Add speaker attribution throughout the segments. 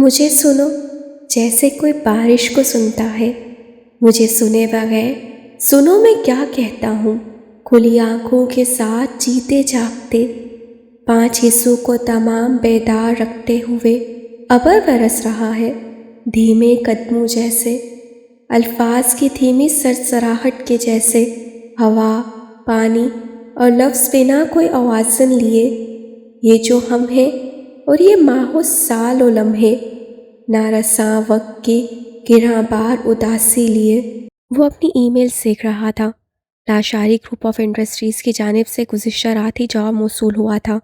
Speaker 1: مجھے سنو جیسے کوئی بارش کو سنتا ہے، مجھے سنے بغیر سنو میں کیا کہتا ہوں۔ کھلی آنکھوں کے ساتھ جیتے جاگتے، 5 حصوں کو تمام بیدار رکھتے ہوئے ابر برس رہا ہے دھیمے قدموں جیسے، الفاظ کی دھیمی سرسراہٹ کے جیسے، ہوا، پانی اور لفظ بنا کوئی آوازن لیے، یہ جو ہم ہیں اور یہ ماہو سال و لمحے، نہ رساں وقت کی گراں بار اداسی لیے۔ وہ اپنی ای میلز دیکھ رہا تھا۔ لاشاری گروپ آف انڈسٹریز کی جانب سے گزشتہ رات ہی جواب موصول ہوا تھا۔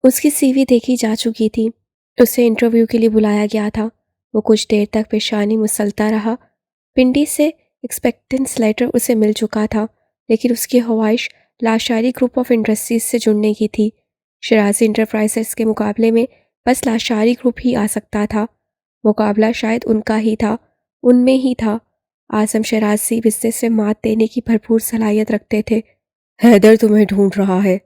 Speaker 1: اس کی سی وی دیکھی جا چکی تھی، اسے انٹرویو کے لیے بلایا گیا تھا۔ وہ کچھ دیر تک پیشانی مسلتا رہا۔ پنڈی سے ایکسپیکٹنس لیٹر اسے مل چکا تھا، لیکن اس کی خواہش لاشاری گروپ آف انڈسٹریز سے جڑنے کی تھی۔ شرازی انٹرپرائزز کے مقابلے میں بس لاشاری گروپ ہی آ سکتا تھا۔ مقابلہ شاید ان کا ہی تھا، ان میں ہی تھا۔ اعظم شرازی بزنس میں مات دینے کی بھرپور صلاحیت رکھتے تھے۔ حیدر تمہیں ڈھونڈ رہا ہے۔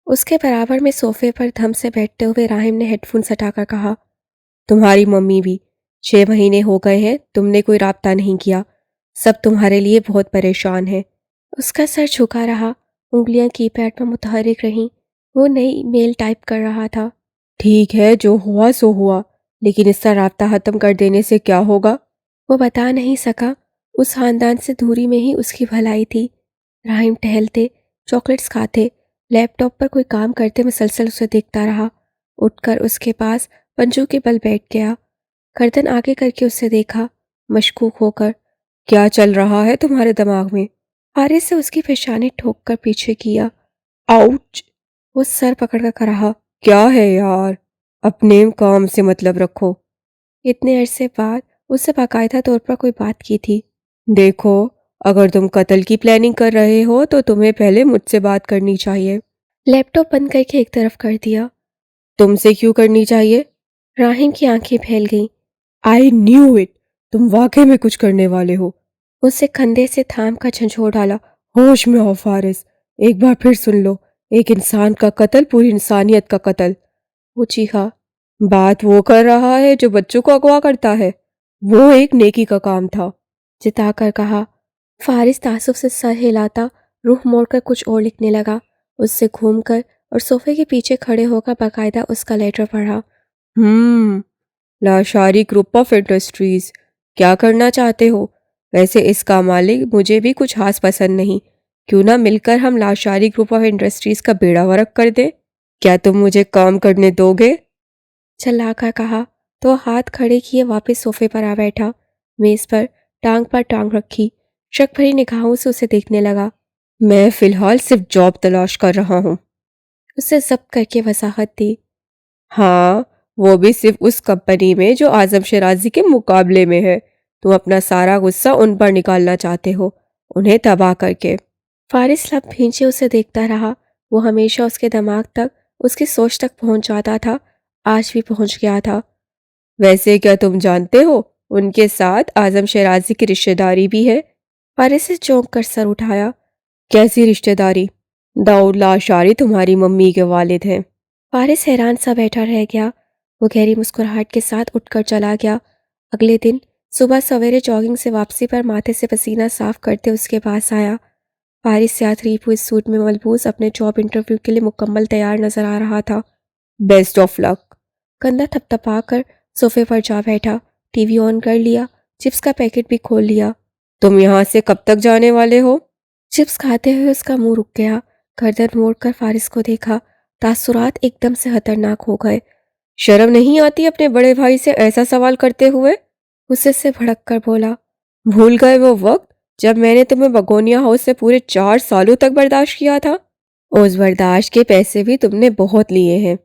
Speaker 1: اس کے برابر میں صوفے پر دھم سے بیٹھتے ہوئے راہم نے ہیڈ فون ہٹا کر کہا، تمہاری ممی بھی 6 مہینے ہو گئے ہیں تم نے کوئی رابطہ نہیں کیا، سب تمہارے لیے بہت پریشان ہیں۔ اس کا سر جھکا رہا، انگلیاں کی پیڈ پر متحرک رہیں۔ وہ نئی میل ٹائپ کر رہا تھا۔ ٹھیک ہے، جو ہوا سو ہوا، لیکن اس کا رابطہ ختم کر دینے سے کیا ہوگا؟ وہ بتا نہیں سکا۔ اس خاندان سے دوری میں ہی اس کی بھلائی تھی۔ راہم ٹہلتے، چاکلیٹس کھاتے، لیپ ٹاپ پر کوئی کام کرتے مسلسل اسے دیکھتا رہا۔ اٹھ کر اس کے پاس پنجوں کے بل بیٹھ گیا، گردن آگے کر کے اسے دیکھا، مشکوک ہو کر۔ کیا چل رہا ہے تمہارے دماغ میں؟ حارث سے اس کی پیشانی ٹھوک کر پیچھے کیا۔ آؤچ! وہ سر پکڑ کر رہا۔ کیا ہے یار؟ اپنے کام سے مطلب رکھو۔ اتنے عرصے بعد اس سے باقاعدہ طور پر کوئی بات کی تھی۔ دیکھو، اگر تم قتل کی پلاننگ کر رہے ہو تو تمہیں پہلے مجھ سے بات کرنی چاہیے۔ لیپ ٹاپ بند کر کے ایک طرف کر دیا۔ تم سے کیوں کرنی چاہیے؟ راہم کی آنکھیں پھیل گئیں۔ I knew it! تم واقعی میں کچھ کرنے والے ہو۔ اسے کندھے سے تھام کر جھنجھوڑ ڈالا۔ ہوش میں ہو فارس، ایک بار پھر سن لو، ایک انسان کا قتل پوری انسانیت کا قتل۔ وہ چیخا۔ بات وہ کر رہا ہے جو بچوں کو اغوا کرتا ہے، وہ ایک نیکی کا کام تھا، جتا کر کہا۔ فارس تعصب سے سر ہلاتا روح موڑ کر کچھ اور لکھنے لگا۔ اس سے گھوم کر اور صوفے کے پیچھے کھڑے ہو کر باقاعدہ اس کا لیٹر پڑھا۔ لاشاری گروپ آف انڈسٹریز، کیا کرنا چاہتے ہو؟ ویسے اس کا مالک مجھے بھی کچھ خاص پسند نہیں، کیوں نہ مل کر ہم لاشاری گروپ آف انڈسٹریز کا بیڑا غرق کر دیں؟ کیا تم مجھے کام کرنے دو گے؟ چلا کر کہا تو ہاتھ کھڑے کیے واپس صوفے پر آ بیٹھا، میز پر ٹانگ رکھی، شک بھری نگاہوں سے اسے دیکھنے لگا۔ میں فی الحال صرف جاب تلاش کر رہا ہوں، اسے ضبط کر کے وضاحت دی۔ ہاں، وہ بھی صرف اس کمپنی میں جو اعظم شرازی کے مقابلے میں ہے۔ تم اپنا سارا غصہ ان پر نکالنا چاہتے ہو، انہیں تباہ کر کے۔ فارس لب بھینچے اسے دیکھتا رہا۔ وہ ہمیشہ اس کے دماغ تک، اس کی سوچ تک پہنچ جاتا تھا، آج بھی پہنچ گیا تھا۔ ویسے کیا تم جانتے ہو ان کے ساتھ اعظم شرازی کی رشتہ داری بھی ہے؟ فارس نے چونک کر سر اٹھایا۔ کیسی رشتہ داری؟ داؤد لاشاری تمہاری ممی کے والد ہیں۔ فارس حیران سا بیٹھا رہ گیا۔ وہ گہری مسکراہٹ کے ساتھ اٹھ کر چلا گیا۔ اگلے دن صبح سویرے جاگنگ سے واپسی پر ماتھے سے پسینہ صاف کرتے اس کے پاس آیا۔ فارس سیاہ ریپ ہوئے سوٹ میں ملبوس اپنے جاب انٹرویو کے لیے مکمل تیار نظر آ رہا تھا۔ بیسٹ آف لک۔ کندھا تھپتھپا کر صوفے پر جا بیٹھا، ٹی وی آن کر لیا، چپس کا پیکٹ بھی کھول لیا۔ تم یہاں سے کب تک جانے والے ہو؟ چپس کھاتے ہوئے اس کا منہ رک گیا۔ گردن موڑ کر فارس کو دیکھا، تاثرات ایک دم سے خطرناک ہو گئے۔ شرم نہیں آتی اپنے بڑے بھائی سے ایسا سوال کرتے ہوئے؟ غصے سے بھڑک کر بولا۔ بھول گئے وہ وقت جب میں نے تمہیں بگونیا ہاؤس سے پورے 4 سالوں تک برداشت کیا تھا؟ اس برداشت کے پیسے بھی تم نے بہت لیے ہیں،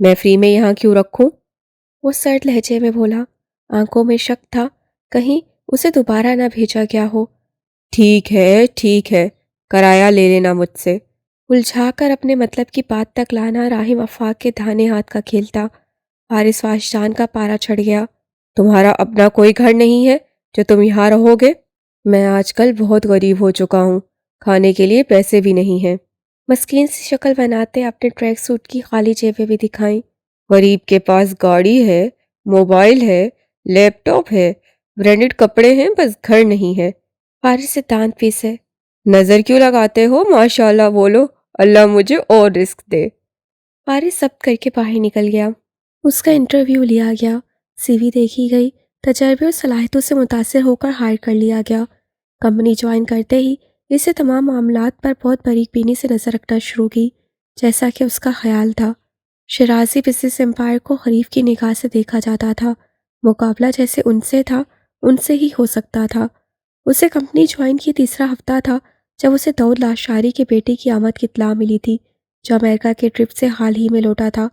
Speaker 1: میں فری میں یہاں کیوں رکھوں؟ وہ سرد لہجے میں بولا، آنکھوں میں شک تھا، کہیں اسے دوبارہ نہ بھیجا گیا ہو۔ ٹھیک ہے، کرایہ لے لینا مجھ سے۔ الجھا کر اپنے مطلب کی بات تک لانا راہم افاق کے دھانے ہاتھ کا کھیل تھا۔ فارس واشجان کا پارا چڑھ گیا۔ تمہارا اپنا کوئی گھر نہیں ہے جو تم یہاں رہو گے؟ میں آج کل بہت غریب ہو چکا ہوں، کھانے کے لیے پیسے بھی نہیں ہیں۔ مسکین سی شکل بناتے اپنے ٹریک سوٹ کی خالی جیبیں بھی دکھائیں۔ غریب کے پاس گاڑی ہے، موبائل ہے،
Speaker 2: لیپ ٹاپ ہے, برانڈڈ کپڑے ہیں, بس گھر نہیں ہے.
Speaker 1: فارس سے دانت پیسے.
Speaker 2: نظر کیوں لگاتے ہو؟ ماشاءاللہ بولو, اللہ مجھے اور رزق دے.
Speaker 1: فارس سب کر کے باہر نکل گیا. اس کا انٹرویو لیا گیا، سی وی دیکھی گئی، تجربے اور صلاحیتوں سے متاثر ہو کر ہائر کر لیا گیا. کمپنی جوائن کرتے ہی اسے تمام معاملات پر بہت باریک بینی سے نظر رکھنا شروع کی، جیسا کہ اس کا خیال تھا. شرازی بزنس امپائر کو حریف کی نگاہ سے دیکھا جاتا تھا. مقابلہ جیسے ان سے تھا ان سے ہی ہو سکتا تھا. اسے کمپنی جوائن کی تیسرا ہفتہ تھا جب اسے داؤد لاشاری کے بیٹے کی آمد کی اطلاع ملی تھی، جو امریکہ کے ٹرپ سے حال ہی میں لوٹا تھا.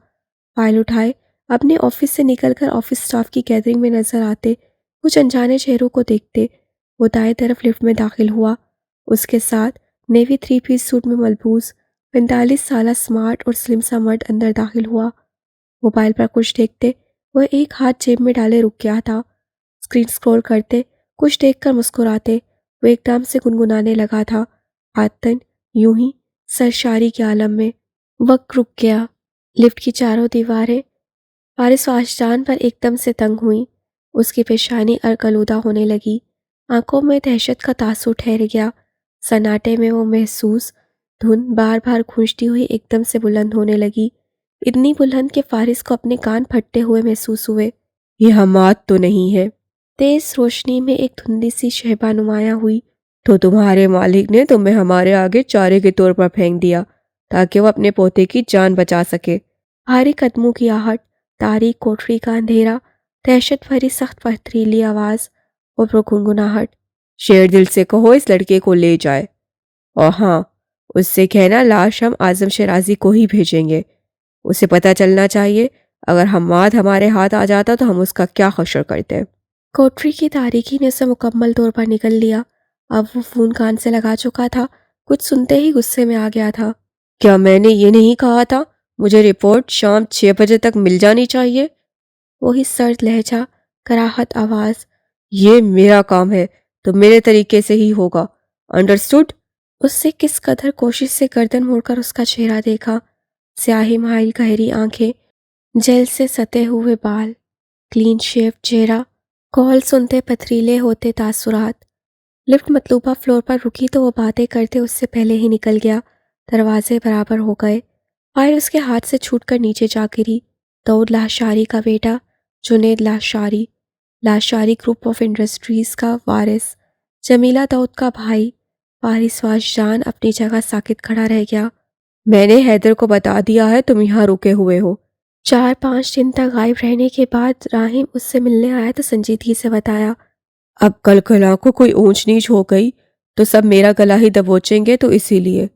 Speaker 1: فائل اٹھائے اپنے آفس سے نکل کر آفس سٹاف کی گیدرنگ میں نظر آتے کچھ انجانے چہروں کو دیکھتے وہ دائیں طرف لفٹ میں داخل ہوا. اس کے ساتھ نیوی 3 پیس سوٹ میں ملبوس 45 سالہ سمارٹ اور سلم سا مرد اندر داخل ہوا. موبائل پر کچھ دیکھتے وہ ایک ہاتھ جیب میں ڈالے رک گیا تھا. اسکرین سکرول کرتے کچھ دیکھ کر مسکراتے وہ ایک دم سے گنگنانے لگا تھا، عادتاً یوں ہی سرشاری کے عالم میں. وقت رک گیا. لفٹ کی چاروں دیواریں فارس واشجان پر ایک دم سے تنگ ہوئیں. اس کی پیشانی ارکلودہ ہونے لگی، آنکھوں میں دہشت کا تاثر ٹھہر گیا. سناٹے میں وہ محسوس دھن بار بار گونجتی ہوئی ایک دم سے بلند ہونے لگی، اتنی بلند کہ فارس کو اپنے کان پھٹتے ہوئے محسوس ہوئے.
Speaker 2: یہ حماد تو نہیں ہے؟
Speaker 1: تیز روشنی میں ایک دھندلی سی شہبہ نمایاں ہوئی.
Speaker 2: تو تمہارے مالک نے تمہیں ہمارے آگے چارے کے طور پر پھینک دیا تاکہ وہ اپنے پوتے کی جان بچا سکے.
Speaker 1: بھاری قدموں کی آہٹ، تاریک کوٹری کا اندھیرا، دہشت بھری سخت پتھریلی آواز اور وہ گنگناہٹ.
Speaker 2: شیر دل سے کہو اس لڑکے کو لے جائے، اور ہاں اس سے کہنا لاش ہم اعظم شرازی کو ہی بھیجیں گے. اسے پتہ چلنا چاہیے اگر حماد ہمارے ہاتھ آ جاتا تو ہم اس کا کیا حشر کرتے.
Speaker 1: کوٹری کی تاریکی نے اسے مکمل طور پر نکل لیا. اب وہ فون کان سے لگا چکا تھا، کچھ سنتے ہی غصے میں آ گیا تھا.
Speaker 2: کیا میں نے یہ نہیں کہا تھا مجھے رپورٹ شام 6 بجے تک مل جانی چاہیے؟
Speaker 1: وہی سرد لہجہ، کراہت آواز.
Speaker 2: یہ میرا کام ہے تو میرے طریقے سے ہی ہوگا، انڈرسٹوڈ؟
Speaker 1: اس سے کس قدر کوشش سے گردن موڑ کر اس کا چہرہ دیکھا. سیاہی مائل گہری آنکھیں، جیل سے ستے ہوئے بال، کلین شیو چہرہ. کال سنتے پتھریلے ہوتے تاثرات. لفٹ مطلوبہ فلور پر رکی تو وہ باتیں کرتے اس سے پہلے ہی نکل گیا. دروازے برابر ہو گئے. فائل اس کے ہاتھ سے چھوٹ کر نیچے جا گری. داؤد لاشاری کا بیٹا Junaid Lashari, Lashari group of industries کا وارث، جمیلہ داؤد کا بھائی. فارس واشجان اپنی جگہ ساکت کھڑا رہ گیا.
Speaker 2: میں نے حیدر کو بتا دیا ہے تم یہاں رکے ہوئے ہو.
Speaker 1: 4-5 دن تک غائب رہنے کے بعد راہیم اس سے ملنے آیا تو سنجیدگی سے بتایا.
Speaker 2: اب کل کلا کو کوئی اونچ نیچ ہو گئی تو سب میرا گلا ہی دبوچیں گے، تو اسی لیے.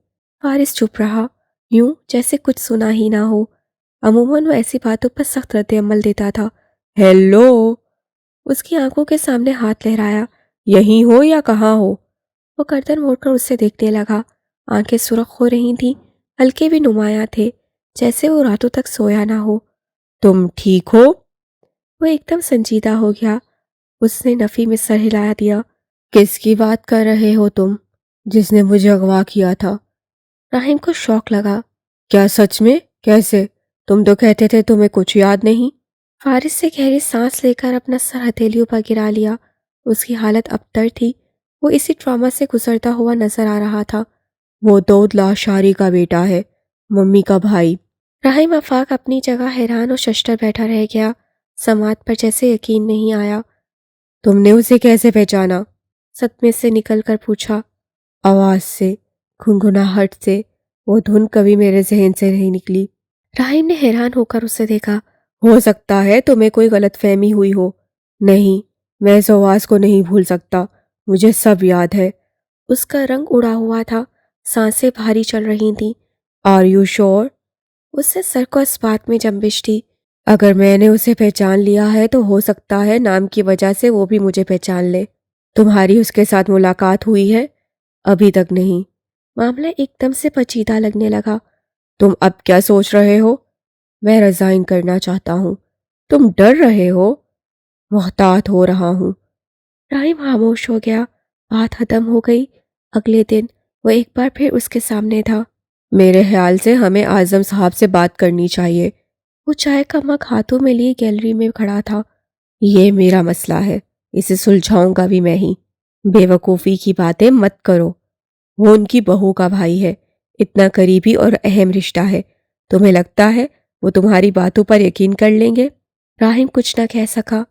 Speaker 1: فارس چپ رہا، یوں جیسے کچھ سنا ہی نہ ہو. عموماً وہ ایسی باتوں پر سخت رد عمل دیتا تھا.
Speaker 2: ہیلو،
Speaker 1: اس کی آنکھوں کے سامنے ہاتھ لہرایا.
Speaker 2: یہیں ہو یا کہاں ہو؟
Speaker 1: وہ گردن موڑ کر اس سے دیکھنے لگا. آنکھیں سرخ ہو رہی تھیں، ہلکے بھی نمایاں تھے، جیسے وہ راتوں تک سویا نہ ہو.
Speaker 2: تم ٹھیک ہو؟
Speaker 1: وہ ایک دم سنجیدہ ہو گیا. اس نے نفی میں سر ہلا دیا.
Speaker 2: کس کی بات کر رہے ہو تم؟ جس نے مجھے اغوا کیا تھا.
Speaker 1: راہیم کو شوق لگا.
Speaker 2: کیا سچ میں؟ کیسے؟ تم تو کہتے تھے تمہیں کچھ یاد نہیں.
Speaker 1: فارس سے گہری سانس لے کر اپنا سر ہتھیلیوں پر گرا لیا. اس کی حالت ابتر تھی، وہ اسی ٹراما سے گزرتا ہوا نظر آ رہا تھا.
Speaker 2: وہ داؤد لاشاری کا بیٹا ہے، ممی کا بھائی.
Speaker 1: راہیم آفاق اپنی جگہ حیران اور ششدر بیٹھا رہ گیا. سماعت پر جیسے یقین نہیں آیا.
Speaker 2: تم نے اسے کیسے پہچانا؟
Speaker 1: صدمے سے نکل کر پوچھا.
Speaker 2: آواز سے، گنگناہٹ سے. وہ دھن کبھی میرے ذہن سے نہیں نکلی.
Speaker 1: راہیم نے حیران ہو کر اسے دیکھا.
Speaker 2: ہو سکتا ہے تمہیں کوئی غلط فہمی ہوئی ہو. نہیں، میں اس آواز کو نہیں بھول سکتا، مجھے سب یاد ہے.
Speaker 1: اس کا رنگ اڑا ہوا تھا، سانسیں بھاری چل رہی تھیں.
Speaker 2: آر یو شور؟
Speaker 1: اس سے سر کو اس بات میں جنبش تھی.
Speaker 2: اگر میں نے اسے پہچان لیا ہے تو ہو سکتا ہے نام کی وجہ سے وہ بھی مجھے پہچان لے. تمہاری اس کے ساتھ ملاقات ہوئی ہے؟ ابھی تک نہیں.
Speaker 1: معاملہ ایک دم سے پیچیدہ لگنے لگا.
Speaker 2: تم اب کیا سوچ رہے ہو؟ میں ریزائن کرنا چاہتا ہوں. تم ڈر رہے ہو؟ محتاط ہو رہا ہوں.
Speaker 1: راہیم خاموش ہو گیا. بات ختم ہو گئی. اگلے دن وہ ایک بار پھر اس کے سامنے تھا.
Speaker 2: میرے خیال سے ہمیں اعظم صاحب سے بات کرنی چاہیے.
Speaker 1: وہ چائے کا مگ ہاتھوں میں لیے گیلری میں کھڑا تھا.
Speaker 2: یہ میرا مسئلہ ہے، اسے سلجھاؤں گا بھی میں ہی۔ بیوقوفی کی باتیں مت کرو، وہ ان کی بہو کا بھائی ہے، اتنا قریبی اور اہم رشتہ ہے، تمہیں لگتا ہے وہ تمہاری باتوں پر یقین کر لیں گے؟
Speaker 1: راہم کچھ نہ کہہ سکا۔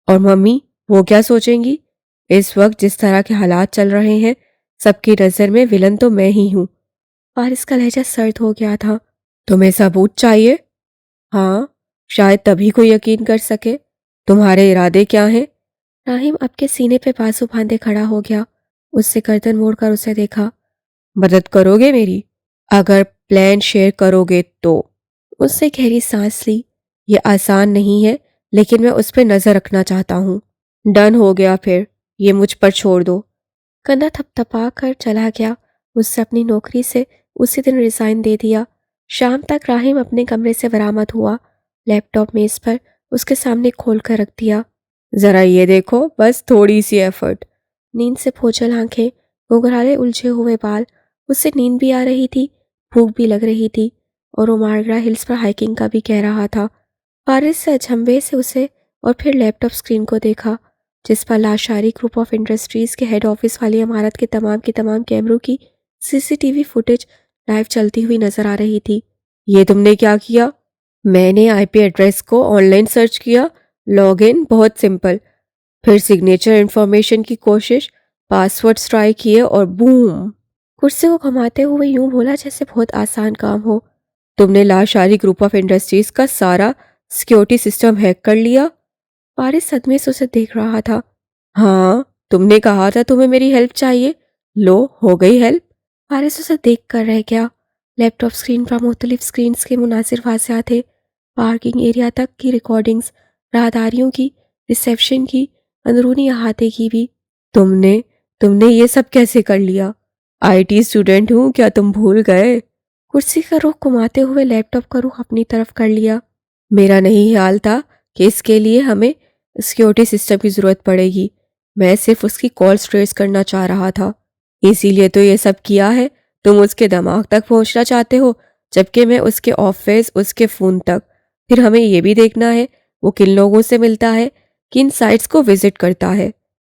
Speaker 2: اور ممی وہ کیا سوچیں گی؟ اس وقت جس طرح کے حالات چل رہے ہیں، سب کی نظر میں ولن تو میں ہی ہوں۔
Speaker 1: فارس کا لہجہ سرد ہو گیا تھا۔
Speaker 2: تمہیں ثبوت چاہیے؟ ہاں، شاید تبھی کوئی یقین کر سکے۔ تمہارے ارادے کیا ہیں؟
Speaker 1: راہم اب کے سینے پہ بازو باندھے کھڑا ہو گیا، اس سے گردن موڑ کر اسے دیکھا۔
Speaker 2: مدد کرو گے میری؟ اگر پلان شیئر کرو گے تو۔
Speaker 1: اس سے گہری سانس لی۔
Speaker 2: یہ آسان نہیں ہے، لیکن میں اس پہ نظر رکھنا چاہتا ہوں۔ ڈن ہو گیا، پھر یہ مجھ پر چھوڑ دو۔
Speaker 1: کندھا تھپ تھپا کر چلا گیا۔ اس سے اپنی نوکری سے اسی دن ریزائن دے دیا۔ شام تک راہم اپنے کمرے سے برآمد ہوا، لیپ ٹاپ میز پر اس کے سامنے کھول کر رکھ دیا۔
Speaker 2: ذرا یہ دیکھو، بس تھوڑی سی ایفرٹ۔
Speaker 1: نیند سے پھوچل آنکھیں، گھنگھرالے الجھے ہوئے بال، اس سے نیند بھی آ رہی تھی، بھوک بھی لگ رہی تھی، اور وہ مارگرا ہلز پر ہائیکنگ کا بھی کہہ رہا تھا۔ فارس سے اچنبھے سے اسے اور پھر لیپ ٹاپ سکرین کو دیکھا، جس پر Lashari group of industries head ہیڈ آفس والی عمارت کے تمام کی تمام کیمروں کی C C T V footage live چلتی ہوئی نظر آ رہی تھی۔
Speaker 2: یہ تم نے کیا کیا؟ میں نے آئی پی ایڈریس کو آن لائن سرچ کیا، لاگ ان بہت سمپل، پھر سگنیچر انفارمیشن کی کوشش، پاس ورڈ ٹرائی کیے اور بوم۔
Speaker 1: کرسی کو گھماتے ہوئے یوں بولا جیسے بہت آسان کام ہو۔
Speaker 2: تم نے لاشاری گروپ آف انڈسٹریز کا سارا سیکیورٹی سسٹم ہیک کر لیا؟
Speaker 1: فارس صدمے سے اسے دیکھ رہا تھا۔
Speaker 2: ہاں، تم نے کہا تھا تمہیں میری ہیلپ چاہیے، لو ہو گئی ہیلپ۔
Speaker 1: فارس اسے دیکھ کر رہ گیا۔ لیپ ٹاپ سکرین پر مختلف سکرینز کے مناظر واضح تھے، پارکنگ ایریا تک کی ریکارڈنگز، راہداریوں کی، ریسیپشن کی، اندرونی احاطے کی بھی۔
Speaker 2: تم نے یہ سب کیسے کر لیا؟ آئی ٹی اسٹوڈنٹ ہوں، کیا تم بھول گئے؟
Speaker 1: کرسی کا رخ گھماتے ہوئے لیپ ٹاپ کا رخ اپنی طرف کر لیا۔
Speaker 2: میرا نہیں خیال تھا کہ اس کے لیے ہمیں سیکیورٹی سسٹم کی ضرورت پڑے گی، میں صرف اس کی کالز ٹریس کرنا چاہ رہا تھا، اسی لیے تو یہ سب کیا ہے۔ تم اس کے دماغ تک پہنچنا چاہتے ہو، جبکہ میں اس کے آفس، اس کے فون تک۔ پھر ہمیں یہ بھی دیکھنا ہے وہ کن لوگوں سے ملتا ہے، کن سائٹس کو وزٹ کرتا ہے۔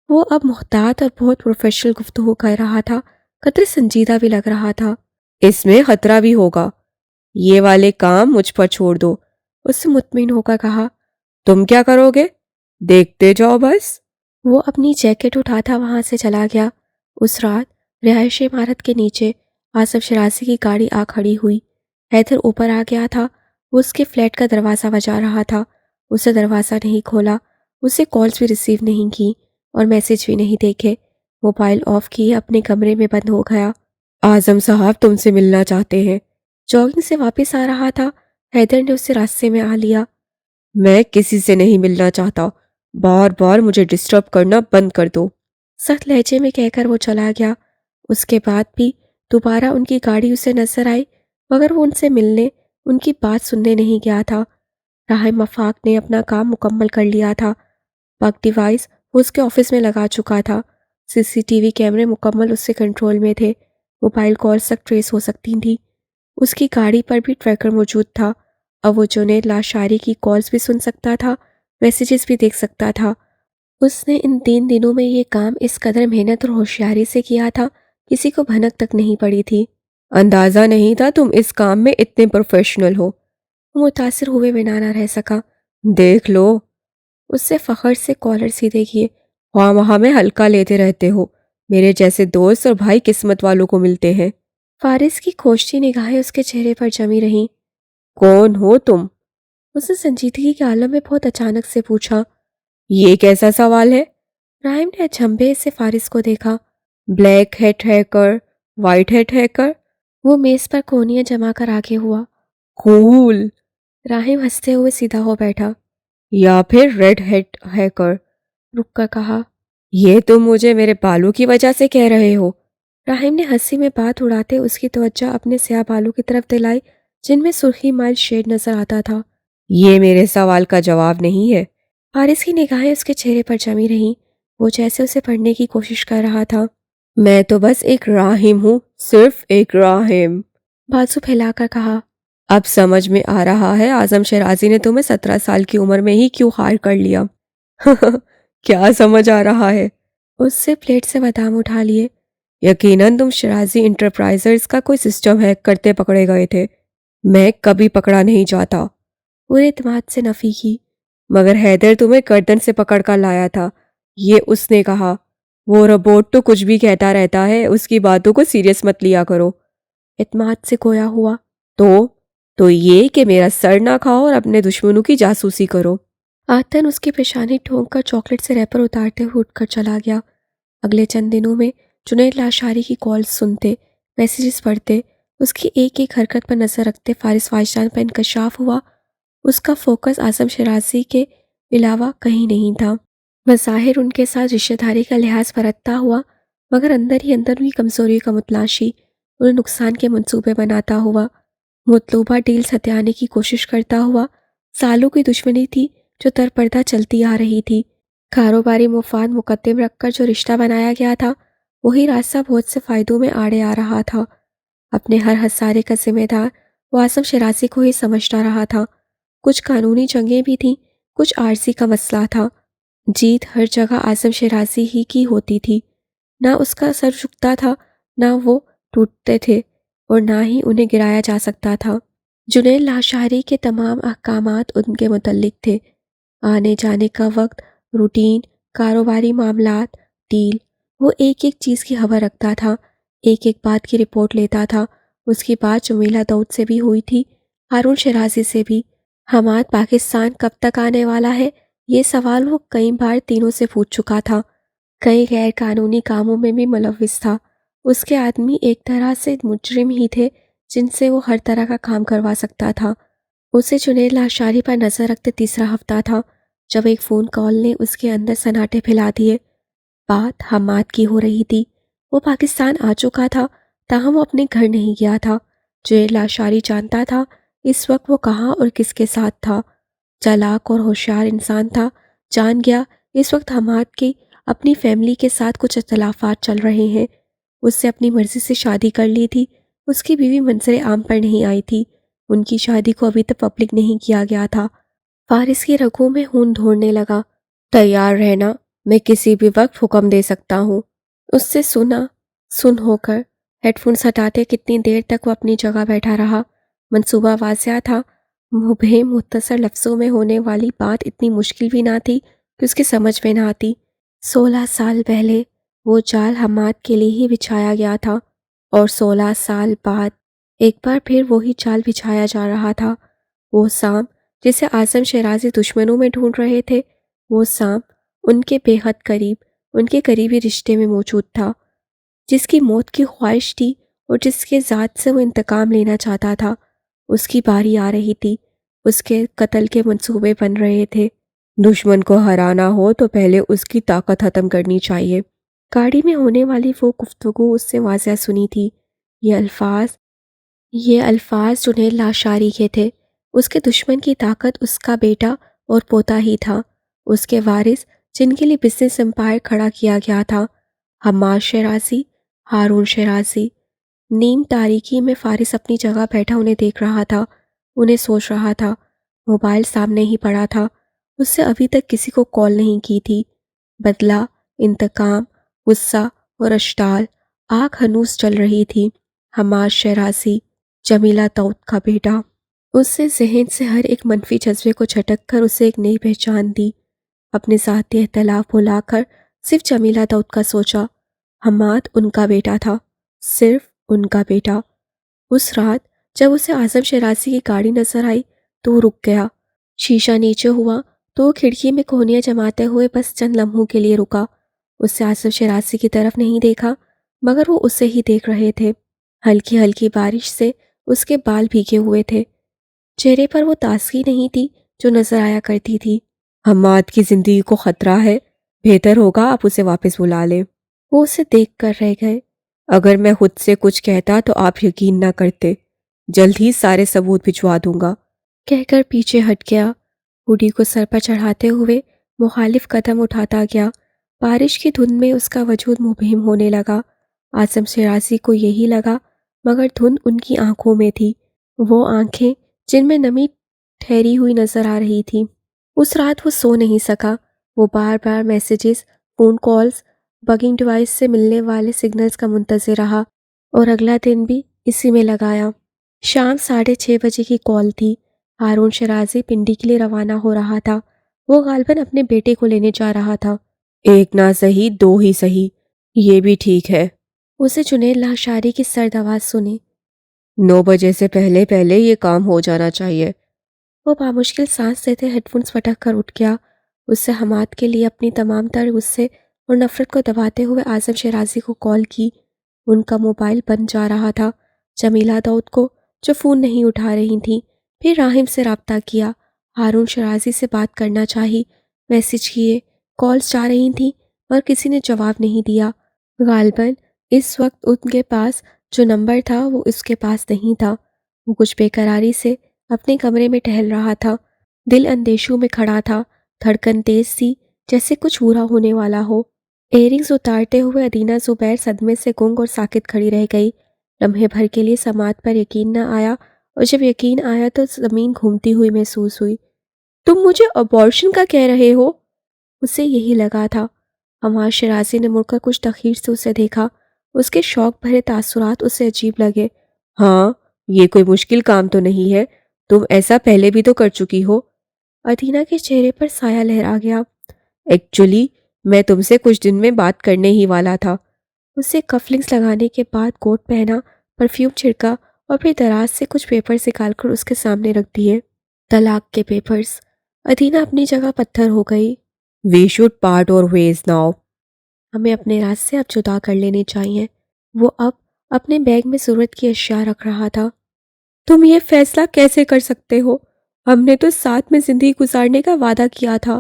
Speaker 1: وہ اب محتاط اور بہت پروفیشنل گفتگو کر رہا تھا، قدرے سنجیدہ بھی لگ رہا تھا۔
Speaker 2: اس میں خطرہ بھی ہوگا، یہ والے کام مجھ پر چھوڑ دو۔
Speaker 1: اس سے مطمئن ہو کر کہا۔
Speaker 2: تم کیا کرو گے؟ دیکھتے جاؤ بس۔
Speaker 1: وہ اپنی جیکٹ اٹھاتا وہاں سے چلا گیا۔ اس رات رہائشی عمارت کے نیچے آصف شرازی کی گاڑی آ کھڑی ہوئی۔ حیدر اوپر آ گیا تھا، وہ اس کے فلیٹ کا دروازہ بجا رہا تھا۔ اسے دروازہ نہیں کھولا، اسے کالز بھی ریسیو نہیں کی اور میسج بھی نہیں دیکھے۔ موبائل آف کیے اپنے کمرے میں بند ہو گیا۔
Speaker 2: اعظم صاحب تم سے ملنا چاہتے ہیں۔
Speaker 1: جاگنگ سے واپس آ رہا تھا، حیدر نے اسے راستے میں آ لیا۔
Speaker 2: میں کسی سے نہیں ملنا چاہتا، بار بار مجھے ڈسٹرب کرنا بند کر دو۔
Speaker 1: سخت لہجے میں کہہ کر وہ چلا گیا۔ اس کے بعد بھی دوبارہ ان کی گاڑی اسے نظر آئی، مگر وہ ان سے ملنے، ان کی بات سننے نہیں گیا تھا۔ راہم مفاق نے اپنا کام مکمل کر لیا تھا۔ بگ ڈیوائس وہ اس کے آفس میں لگا چکا تھا، سی سی ٹی وی کیمرے مکمل اس سے کنٹرول میں تھے، موبائل کالز تک ٹریس ہو سکتی تھیں۔ اس کی گاڑی پر بھی ٹریکر موجود تھا، اب وہ جنید لاشاری کی کالز بھی سن سکتا تھا، میسیجز بھی دیکھ سکتا تھا۔ اس نے ان 3 دنوں میں یہ کام اس قدر محنت اور ہوشیاری سے کیا تھا، کسی کو بھنک تک نہیں پڑی تھی۔
Speaker 2: اندازہ نہیں تھا تم اس کام میں اتنے پروفیشنل ہو۔
Speaker 1: وہ متاثر ہوئے بنا نہ رہ سکا۔
Speaker 2: دیکھ لو،
Speaker 1: اس سے فخر سے کالر سیدھے کیے۔
Speaker 2: وہاں وہاں میں ہلکا لیتے رہتے ہو، میرے جیسے دوست اور بھائی قسمت والوں کو ملتے ہیں۔
Speaker 1: فارس کی کھوجتی نگاہیں اس کے چہرے پر جمی رہیں۔
Speaker 2: کون ہو تم؟
Speaker 1: اس نے سنجیدگی کے عالم میں بہت اچانک سے پوچھا۔
Speaker 2: یہ کیسا سوال ہے؟
Speaker 1: راہم نے اچنبھے سے فارس کو دیکھا۔
Speaker 2: Black hat hacker, white hat hacker?
Speaker 1: وہ میز پر کونیاں جما کر آگے ہوا۔
Speaker 2: کول۔
Speaker 1: راہم ہنستے ہوئے سیدھا ہو بیٹھا۔
Speaker 2: یا پھر ریڈ ہیٹ ہیکر؟
Speaker 1: رک کر کہا۔
Speaker 2: یہ تم مجھے میرے بالوں کی وجہ سے کہہ رہے ہو؟
Speaker 1: راہم نے ہنسی میں بات اڑاتے اس کی توجہ اپنے سیاہ بالوں کی طرف دلائی، جن میں سرخی مائل شیڈ نظر آتا تھا۔
Speaker 2: یہ میرے سوال کا جواب نہیں ہے۔
Speaker 1: فارس کی نگاہیں اس کے چہرے پر جمی رہیں، وہ جیسے اسے پڑھنے کی کوشش کر رہا تھا۔
Speaker 2: میں تو بس ایک راہم ہوں، صرف ایک راہم۔
Speaker 1: بازو پھیلا کر کہا۔
Speaker 2: اب سمجھ میں آ رہا ہے اعظم شرازی نے تمہیں 17 سال کی عمر میں ہی کیوں ہائر کر لیا۔ کیا سمجھ آ رہا ہے؟
Speaker 1: اس سے پلیٹ سے بادام اٹھا لیے۔
Speaker 2: یقیناً تم شرازی انٹرپرائزرز کا کوئی سسٹم ہیک کرتے پکڑے گئے تھے۔ میں کبھی پکڑا نہیں جاتا۔
Speaker 1: پورے اعتماد سے نفی کی۔
Speaker 2: مگر حیدر تمہیں گردن سے پکڑ کر لایا تھا، یہ اس نے کہا۔ وہ روبوٹ تو کچھ بھی کہتا رہتا ہے، اس کی باتوں کو سیریس مت لیا کرو۔
Speaker 1: اعتماد سے گویا ہوا۔
Speaker 2: تو یہ کہ میرا سر نہ کھاؤ اور اپنے دشمنوں کی جاسوسی کرو۔
Speaker 1: آتن اس کی پیشانی ٹھونک کر چاکلیٹ سے ریپر اتارتے ہوئے اٹھ کر چلا گیا۔ اگلے چند دنوں میں جنید لاشاری کی کالز سنتے، میسیجز پڑھتے، اس کی ایک ایک حرکت پر نظر رکھتے فارس واجدان پر انکشاف ہوا۔ اس کا فوکس اعظم شیرازی کے علاوہ کہیں نہیں تھا۔ بظاہر ان کے ساتھ رشتہ داری کا لحاظ برتتا ہوا، مگر اندر ہی اندر ان کی کمزوری کا متلاشی، انہیں نقصان کے منصوبے بناتا ہوا، مطلوبہ ڈیلز ہتھیانے کی کوشش کرتا ہوا۔ سالوں کی دشمنی تھی جو در پردہ چلتی آ رہی تھی۔ کاروباری مفاد مقدم رکھ کر جو رشتہ بنایا گیا تھا، وہی راستہ بہت سے فائدوں میں آڑے آ رہا تھا۔ اپنے ہر ہسارے کا ذمہ دار وہ اعظم شیرازی کو ہی سمجھتا رہا تھا۔ کچھ قانونی جنگیں بھی تھیں، کچھ عارضی کا مسئلہ تھا۔ جیت ہر جگہ اعظم شیرازی ہی کی ہوتی تھی۔ نہ اس کا سر جھکتا تھا، نہ وہ ٹوٹتے تھے، اور نہ ہی انہیں گرایا جا سکتا تھا۔ جنید لاشاری کے تمام احکامات ان کے متعلق تھے۔ آنے جانے کا وقت، روٹین، کاروباری معاملات، ڈیل، وہ ایک ایک چیز کی خبر رکھتا تھا، ایک ایک بات کی رپورٹ لیتا تھا۔ اس کی بات جمیلہ داؤد سے بھی ہوئی تھی، ہارون شیرازی سے بھی۔ حماد پاکستان کب تک آنے والا ہے، یہ سوال وہ کئی بار تینوں سے پوچھ چکا تھا۔ کئی غیر قانونی کاموں میں بھی ملوث تھا۔ اس کے آدمی ایک طرح سے مجرم ہی تھے جن سے وہ ہر طرح کا کام کروا سکتا تھا۔ اسے جنید لاشاری پر نظر رکھتے تیسرا ہفتہ تھا جب ایک فون کال نے اس کے اندر سناٹے پھیلا دیے۔ بات حماد کی ہو رہی تھی۔ وہ پاکستان آ چکا تھا، تاہم وہ اپنے گھر نہیں گیا تھا۔ جنید لاشاری جانتا تھا اس وقت وہ کہاں اور کس کے ساتھ تھا۔ چالاک اور ہوشیار انسان تھا، جان گیا اس وقت حماد کی اپنی فیملی کے ساتھ کچھ اختلافات چل رہے ہیں۔ اس سے اپنی مرضی سے شادی کر لی تھی۔ اس کی بیوی منظر عام پر نہیں آئی تھی۔ ان کی شادی کو ابھی تک پبلک نہیں کیا گیا تھا۔ فارس کی رگوں میں خون دوڑنے لگا۔ تیار رہنا، میں کسی بھی وقت حکم دے سکتا ہوں۔ اس سے سن ہو کر ہیڈ فونز ہٹاتے کتنی دیر تک وہ اپنی جگہ بیٹھا رہا۔ منصوبہ واضح تھا، مبہم مختصر لفظوں میں ہونے والی بات اتنی مشکل بھی نہ تھی کہ اس کی سمجھ میں نہ آتی۔ 16 سال پہلے وہ جال حماد کے لیے ہی بچھایا گیا تھا، اور 16 سال بعد ایک بار پھر وہی جال بچھایا جا رہا تھا۔ وہ سام جسے اعظم شیرازی دشمنوں میں ڈھونڈ رہے تھے، وہ سام ان کے بے حد قریب، ان کے قریبی رشتے میں موجود تھا، جس کی موت کی خواہش تھی اور جس کے ذات سے وہ انتقام لینا چاہتا تھا۔ اس کی باری آ رہی تھی، اس کے قتل کے منصوبے بن رہے تھے۔
Speaker 2: دشمن کو ہرانا ہو تو پہلے اس کی طاقت ختم کرنی چاہیے۔
Speaker 1: گاڑی میں ہونے والی وہ گفتگو اس سے واضح سنی تھی۔ یہ الفاظ جنید لاشاری کے تھے۔ اس کے دشمن کی طاقت اس کا بیٹا اور پوتا ہی تھا، اس کے وارث جن کے لیے بزنس امپائر کھڑا کیا گیا تھا۔ حماد شیرازی، ہارون شیرازی۔ نیم تاریکی میں فارس اپنی جگہ بیٹھا انہیں دیکھ رہا تھا، انہیں سوچ رہا تھا۔ موبائل سامنے ہی پڑا تھا، اس سے ابھی تک کسی کو کال نہیں کی تھی۔ بدلہ، انتقام، غصہ اور اشتعال، آگ ہنوز چل رہی تھی۔ حماد شیرازی، جمیلہ داؤد کا بیٹا۔ اس سے ذہن سے ہر ایک منفی جذبے کو جھٹک کر اسے ایک نئی پہچان دی۔ اپنے ذاتی اختلاف بھلا کر صرف جمیلہ داؤد کا سوچا۔ حماد ان کا بیٹا تھا، صرف ان کا بیٹا۔ اس رات جب اسے اعظم شیرازی کی گاڑی نظر آئی تو وہ رک گیا۔ شیشہ نیچے ہوا تو وہ کھڑکی میں کوہنیاں جماتے ہوئے بس چند لمحوں کے لیے رکا۔ اس سے اعظم شیرازی کی طرف نہیں دیکھا، مگر وہ اسے ہی دیکھ رہے تھے۔ ہلکی ہلکی بارش سے اس کے بال بھیگے ہوئے تھے، چہرے پر وہ تازگی نہیں تھی جو نظر آیا کرتی تھی۔
Speaker 2: حماد کی زندگی کو خطرہ ہے، بہتر ہوگا آپ اسے واپس بلا لیں۔
Speaker 1: وہ اسے دیکھ کر رہ گئے۔
Speaker 2: اگر میں خود سے کچھ کہتا تو آپ یقین نہ کرتے، جلد ہی سارے ثبوت بھجوا دوں گا،
Speaker 1: کہہ کر پیچھے ہٹ گیا۔ ہوڈی کو سر پر چڑھاتے ہوئے مخالف قدم اٹھاتا گیا۔ بارش کی دھند میں اس کا وجود مبہم ہونے لگا۔ اعظم شیرازی کو یہی لگا، مگر دھند ان کی آنکھوں میں تھی، وہ آنکھیں جن میں نمی ٹھہری ہوئی نظر آ رہی تھی۔ اس رات وہ سو نہیں سکا۔ وہ بار بار messages, phone calls, bugging device سے ملنے والے سگنلز کا منتظر رہا اور اگلا دن بھی اسی میں لگایا۔ شام 6:30 کی کال تھی۔ ہارون شرازی پنڈی کے لیے روانہ ہو رہا تھا۔ وہ غالباً اپنے بیٹے کو لینے جا رہا تھا۔
Speaker 2: ایک نہ صحیح دو ہی صحیح، یہ بھی ٹھیک ہے۔
Speaker 1: اسے جنید لاہشاری کی سرد آواز سنی۔
Speaker 2: 9 بجے سے پہلے پہلے یہ کام ہو جانا چاہیے۔
Speaker 1: وہ بامشکل سانس لیتے ہیڈ فونز پٹک کر اٹھ گیا۔ اس سے حماد کے لیے اپنی تمام تر غصے اور نفرت کو دباتے ہوئے اعظم شیرازی کو کال کی۔ ان کا موبائل بند جا رہا تھا۔ جمیلہ داؤد کو جو فون نہیں اٹھا رہی تھیں، پھر راحم سے رابطہ کیا، ہارون شرازی سے بات کرنا چاہی، میسج کیے، کالز جا رہی تھیں اور کسی نے جواب نہیں دیا۔ غالباً اس وقت ان کے پاس جو نمبر تھا وہ اس کے پاس نہیں تھا۔ وہ کچھ بے قراری سے اپنے کمرے میں ٹہل رہا تھا، دل اندیشوں میں کھڑا تھا، دھڑکن تیز تھی جیسے کچھ برا ہونے والا ہو۔ ایئرنگز اتارتے ہوئے ادینہ زبیر صدمے سے گنگ اور ساکت کھڑی رہ گئی۔ لمحے بھر کے لیے سماعت پر یقین نہ آیا، اور جب یقین آیا تو زمین گھومتی ہوئی محسوس ہوئی۔ تم مجھے ابارشن کا کہہ رہے ہو؟ اسے یہی لگا تھا۔ حماد شیرازی نے مڑ کر کچھ تاخیر سے اسے دیکھا۔ اس کے شوق بھرے تاثرات اسے عجیب لگے۔
Speaker 2: ہاں، یہ کوئی مشکل کام تو نہیں ہے، تم ایسا پہلے بھی تو کر چکی ہو۔
Speaker 1: ادینہ کے چہرے پر سایہ لہرا گیا۔
Speaker 2: ایکچولی میں تم سے کچھ دن میں بات کرنے ہی والا تھا۔
Speaker 1: اسے کفلنگز لگانے کے بعد کوٹ پہنا، پرفیوم چھڑکا اور پھر دراز سے کچھ پیپرز نکال کر اس کے سامنے رکھ دیے۔ طلاق کے پیپرز۔ ادینہ اپنی جگہ پتھر ہو گئی۔
Speaker 2: وی شوڈ پارٹ اور ویز ناؤ۔
Speaker 1: ہمیں اپنے راستے سے اب جدا کر لینے چاہیے۔ وہ اب اپنے بیگ میں ضرورت کی اشیاء رکھ رہا تھا۔
Speaker 2: تم یہ فیصلہ کیسے کر سکتے ہو؟ ہم نے تو ساتھ میں زندگی گزارنے کا وعدہ کیا تھا۔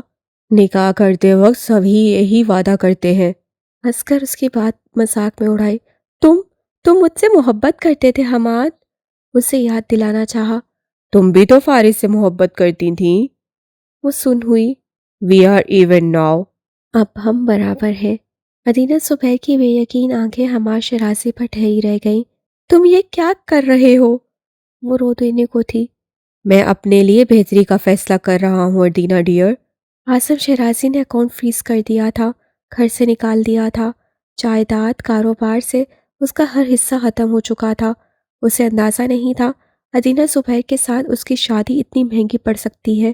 Speaker 2: نکاح کرتے وقت سبھی یہی وعدہ کرتے ہیں۔
Speaker 1: ہنس کر اس کی بات مذاق میں اڑائی۔ تم مجھ سے محبت کرتے تھے حماد؟ اسے یاد دلانا چاہا۔
Speaker 2: تم بھی تو فارس سے محبت کرتی تھیں۔
Speaker 1: وہ سن ہوئی۔
Speaker 2: We are even now.
Speaker 1: اب ہم برابر ہیں۔ ادینہ زبیر کی بے یقین آنکھیں حماد شیرازی پر ٹھہری رہ گئیں۔ تم یہ کیا کر رہے ہو؟ وہ رو دینے کو تھی۔
Speaker 2: میں اپنے لیے بہتری کا فیصلہ کر رہا ہوں ادینہ ڈیئر۔
Speaker 1: اعظم شیرازی نے اکاؤنٹ فریز کر دیا تھا، گھر سے نکال دیا تھا، جائیداد کاروبار سے اس کا ہر حصہ ختم ہو چکا تھا۔ اسے اندازہ نہیں تھا ادینہ زبیر کے ساتھ اس کی شادی اتنی مہنگی پڑ سکتی ہے۔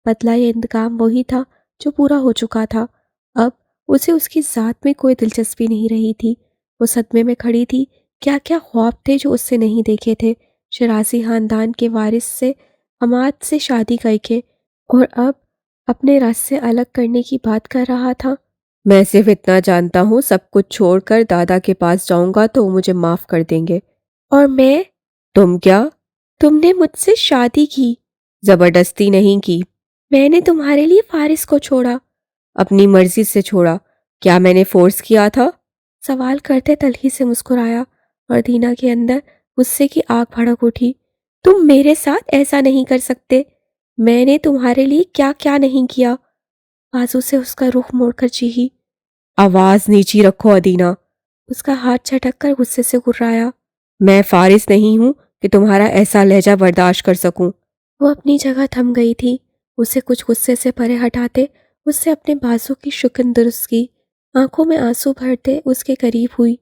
Speaker 1: بدلہ یہ انتقام وہی تھا جو پورا ہو چکا تھا۔ اب اسے اس کی ذات میں کوئی دلچسپی نہیں رہی تھی۔ وہ صدمے میں کھڑی تھی۔ کیا کیا خواب تھے جو اس سے نہیں دیکھے تھے۔ شیرازی خاندان کے وارث سے حماد سے شادی کر کے، اور اب اپنے راستے الگ کرنے کی بات کر رہا تھا۔
Speaker 2: میں صرف اتنا جانتا ہوں، سب کچھ چھوڑ کر دادا کے پاس جاؤں گا تو وہ مجھے معاف کر دیں گے۔
Speaker 1: اور میں؟
Speaker 2: تم کیا؟
Speaker 1: تم نے مجھ سے شادی کی۔
Speaker 2: زبردستی نہیں کی۔
Speaker 1: میں نے تمہارے لیے فارس کو چھوڑا۔
Speaker 2: اپنی مرضی سے چھوڑا۔ کیا میں نے فورس کیا تھا؟
Speaker 1: سوال کرتے تلخی سے مسکرایا، اور ادینہ کے اندر غصے کی آگ بھڑک اٹھی۔ تم میرے ساتھ ایسا نہیں کر سکتے۔ میں نے تمہارے لیے کیا کیا نہیں کیا۔ بازو سے اس کا رخ موڑ کر چیخی۔
Speaker 2: آواز نیچی رکھو ادینہ۔
Speaker 1: اس کا ہاتھ جھٹک کر غصے سے گھرایا۔
Speaker 2: میں فارس نہیں ہوں کہ تمہارا ایسا لہجہ برداشت کر سکوں۔
Speaker 1: وہ اپنی جگہ تھم گئی تھی۔ اسے کچھ غصے سے پرے ہٹاتے اس سے اپنے بازو کی شکن درست کی، آنکھوں میں آنسو بھرتے اس کے قریب ہوئی۔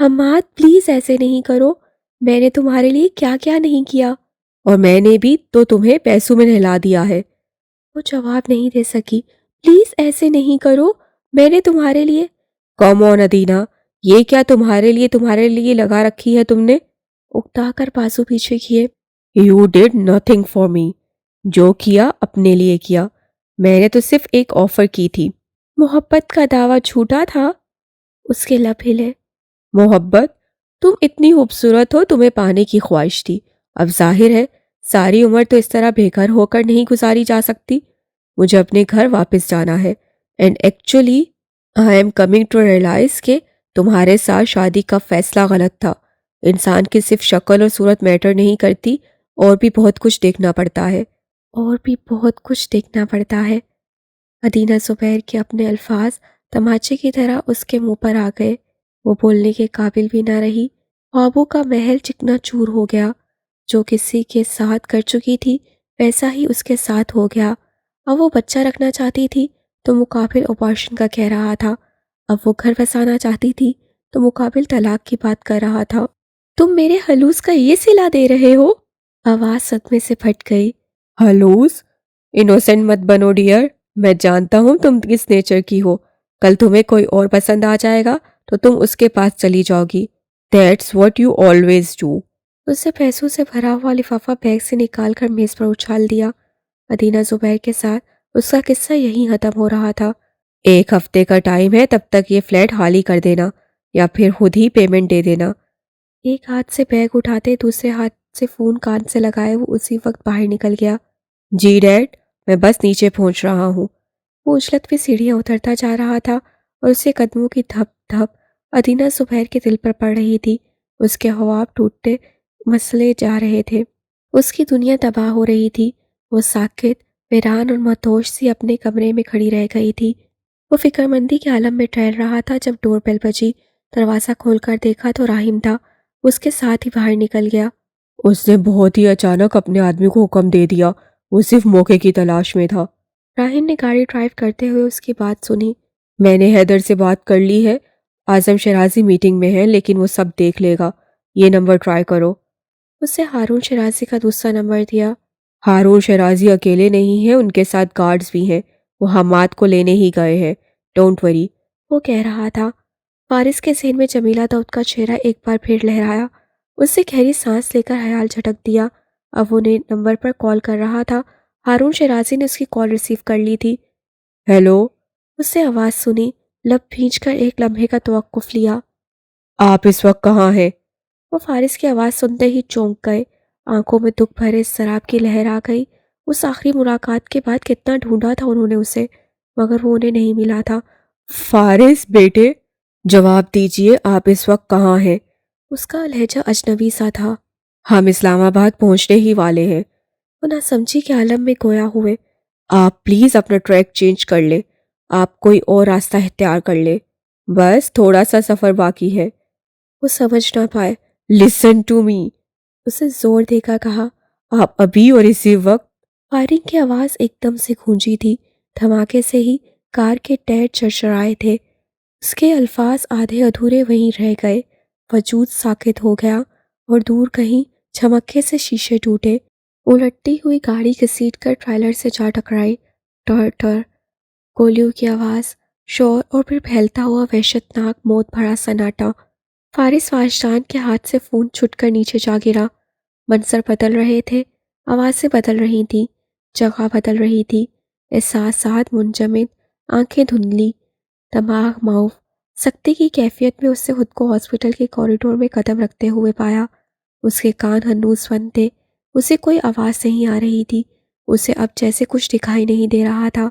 Speaker 1: حماد پلیز ایسے نہیں کرو، میں نے تمہارے لیے کیا کیا نہیں کیا۔
Speaker 2: اور میں نے بھی تو تمہیں پیسوں میں نہلا دیا ہے۔
Speaker 1: وہ جواب نہیں دے سکی۔ پلیز ایسے نہیں کرو، میں نے تمہارے لیے۔
Speaker 2: کم آن ادینہ، یہ کیا تمہارے لیے لگا رکھی ہے تم نے؟
Speaker 1: اکتا کر بازو پیچھے کیے۔
Speaker 2: You did nothing for me۔ جو کیا اپنے لیے کیا، میں نے تو صرف ایک آفر کی تھی۔
Speaker 1: محبت کا دعویٰ جھوٹا تھا۔ اس کے لب ہلے۔
Speaker 2: محبت؟ تم اتنی خوبصورت ہو، تمہیں پانے کی خواہش تھی۔ اب ظاہر ہے ساری عمر تو اس طرح بے گھر ہو کر نہیں گزاری جا سکتی۔ مجھے اپنے گھر واپس جانا ہے، and actually I am coming to realize کہ تمہارے ساتھ شادی کا فیصلہ غلط تھا۔ انسان کی صرف شکل اور صورت میٹر نہیں کرتی، اور بھی بہت کچھ دیکھنا پڑتا ہے۔
Speaker 1: اور بھی بہت کچھ دیکھنا پڑتا ہے۔ ادینہ زبیر کے اپنے الفاظ تماچے کی طرح اس کے منہ پر آ گئے۔ وہ بولنے کے قابل بھی نہ رہی۔ خوابوں کا محل چکنا چور ہو گیا۔ جو کسی کے ساتھ کر چکی تھی ویسا ہی اس کے ساتھ ہو گیا۔ اب وہ بچہ رکھنا چاہتی تھی تو مقابل ابارشن کا کہہ رہا تھا، اب وہ گھر بسانا چاہتی تھی تو مقابل طلاق کی بات کر رہا تھا۔ تم میرے ہلوس کا یہ صلہ دے رہے ہو؟ آواز صدمے سے پھٹ گئی۔
Speaker 2: ہلوس؟ انوسینٹ مت بنو ڈیئر، میں جانتا ہوں تم کس نیچر کی ہو۔ کل تمہیں کوئی اور پسند آ جائے گا تو تم اس کے پاس چلی جاؤ گی۔ That's what you always do۔
Speaker 1: اس سے پیسوں سے بھرا ہوا لفافہ بیگ سے نکال کر میز پر اچھال دیا۔ مدینہ زبیر کے ساتھ اس کا قصہ یہیں ختم ہو رہا تھا۔
Speaker 2: 1 ہفتے کا ٹائم ہے، تب تک یہ فلیٹ خالی کر دینا یا پھر خود ہی پیمنٹ دے دینا۔
Speaker 1: ایک ہاتھ سے بیگ اٹھاتے دوسرے ہاتھ سے فون کان سے لگائے وہ اسی وقت باہر نکل گیا۔
Speaker 2: جی ڈیڈ، میں بس نیچے پہنچ رہا ہوں۔
Speaker 1: وہ اچھلت پہ سیڑھیاں اترتا جا رہا تھا اور اس کے قدموں کی دھپ دھپ مدینہ زبیر کے دل پر پڑ رہی تھی۔ اس کے خواب ٹوٹتے مسلے جا رہے تھے، اس کی دنیا تباہ ہو رہی تھی۔ وہ ساکت، ویران اور مدہوش سی اپنے کمرے میں کھڑی رہ گئی تھی۔ وہ فکر مندی کے عالم میں ٹہل رہا تھا جب ڈور بیل بجی۔ دروازہ کھول کر دیکھا تو راہیم تھا، اس کے ساتھ ہی باہر نکل گیا۔
Speaker 2: اس نے بہت ہی اچانک اپنے آدمی کو حکم دے دیا، وہ صرف موقع کی تلاش میں تھا۔
Speaker 1: راہیم نے گاڑی ڈرائیو کرتے ہوئے اس کی بات سنی۔
Speaker 2: میں نے حیدر سے بات کر لی ہے، اعظم شیرازی میٹنگ میں ہے لیکن وہ سب دیکھ لے گا۔ یہ نمبر ٹرائی کرو۔
Speaker 1: اسے ہارون شیرازی کا دوسرا نمبر دیا۔
Speaker 2: ہارون شیرازی اکیلے نہیں ہیں، ان کے ساتھ گارڈز بھی ہیں، وہ حماد کو لینے ہی گئے ہیں، ڈونٹ وری۔
Speaker 1: وہ کہہ رہا تھا۔ فارس کے ذہن میں جمیلہ داؤد کا چہرہ ایک بار پھر لہرایا۔ اس سے گہری سانس لے کر خیال جھٹک دیا۔ اب وہ نئے نمبر پر کال کر رہا تھا۔ ہارون شیرازی نے اس کی کال ریسیو کر لی تھی۔
Speaker 2: ہیلو؟
Speaker 1: اس سے آواز سنی، لب بھینچ کر ایک لمحے کا توقف لیا۔
Speaker 2: آپ اس وقت کہاں ہیں؟
Speaker 1: وہ فارس کی آواز سنتے ہی چونک گئے، آنکھوں میں دکھ بھرے اضطراب کی لہر آ گئی۔ اس آخری ملاقات کے بعد کتنا ڈھونڈا تھا انہوں نے اسے، مگر وہ انہیں نہیں ملا تھا۔
Speaker 2: فارس بیٹے، جواب دیجئے، آپ اس وقت کہاں ہیں؟
Speaker 1: اس کا لہجہ اجنبی سا تھا۔
Speaker 2: ہم اسلام آباد پہنچنے ہی والے ہیں۔
Speaker 1: وہ ناسمجھی کے عالم میں گویا ہوئے۔
Speaker 2: آپ پلیز اپنا ٹریک چینج کر لیں، آپ کوئی اور راستہ اختیار کر لیں، بس تھوڑا سا سفر باقی ہے۔
Speaker 1: وہ سمجھ نہ پائے۔
Speaker 2: لسن ٹو می،
Speaker 1: اسے زور دے کر کہا۔
Speaker 2: آپ ابھی اور اسی وقت۔
Speaker 1: فائرنگ کی آواز ایک دم سے گونجی تھی، دھماکے سے ہی کار کے ٹائر چرچرائے تھے۔ اس کے الفاظ آدھے ادھورے وہیں رہ گئے، وجود ساکت ہو گیا اور دور کہیں جھمکے سے شیشے ٹوٹے۔ الٹتی ہوئی گاڑی گھسیٹ کر ٹرائلر سے جا ٹکرائی۔ ٹر ٹر، گولیوں کی آواز، شور اور پھر پھیلتا ہوا وحشتناک موت بھرا سناٹا۔ فارس واجدان کے ہاتھ سے فون چھٹ کر نیچے جا گرا۔ منظر بدل رہے تھے، آوازیں بدل رہی تھیں، جگہ بدل رہی تھی، احساسات منجمد، آنکھیں دھندلی، دماغ معاف۔ سکتے کی کیفیت میں اس سے خود کو ہاسپٹل کے کوریڈور میں قدم رکھتے ہوئے پایا۔ اس کے کان ہنوز بند تھے، اسے کوئی آواز نہیں آ رہی تھی، اسے اب جیسے کچھ دکھائی نہیں دے رہا تھا،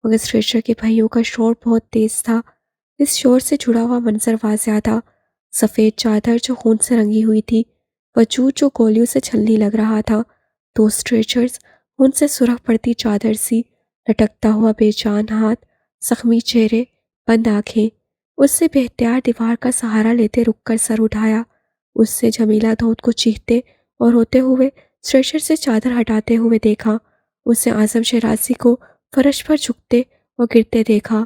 Speaker 1: مگر اسٹریچر کے پہیوں کا شور بہت تیز تھا۔ اس شور سے جڑا ہوا منظر واضح تھا، سفید چادر جو خون سے رنگی ہوئی تھی، وجود جو گولیوں سے چھلنی لگ رہا تھا، 2 اسٹریچرز، ان سے سرخ پڑتی چادر سی، لٹکتا ہوا بے جان ہاتھ، زخمی چہرے، بند آنکھیں۔ اس سے بے اختیار دیوار کا سہارا لیتے رک کر سر اٹھایا۔ اس سے جمیلہ داؤد کو چیختے اور روتے ہوئے اسٹریچر سے چادر ہٹاتے ہوئے دیکھا۔ اس سے اعظم شیرازی کو فرش پر جھکتے اور گرتے دیکھا۔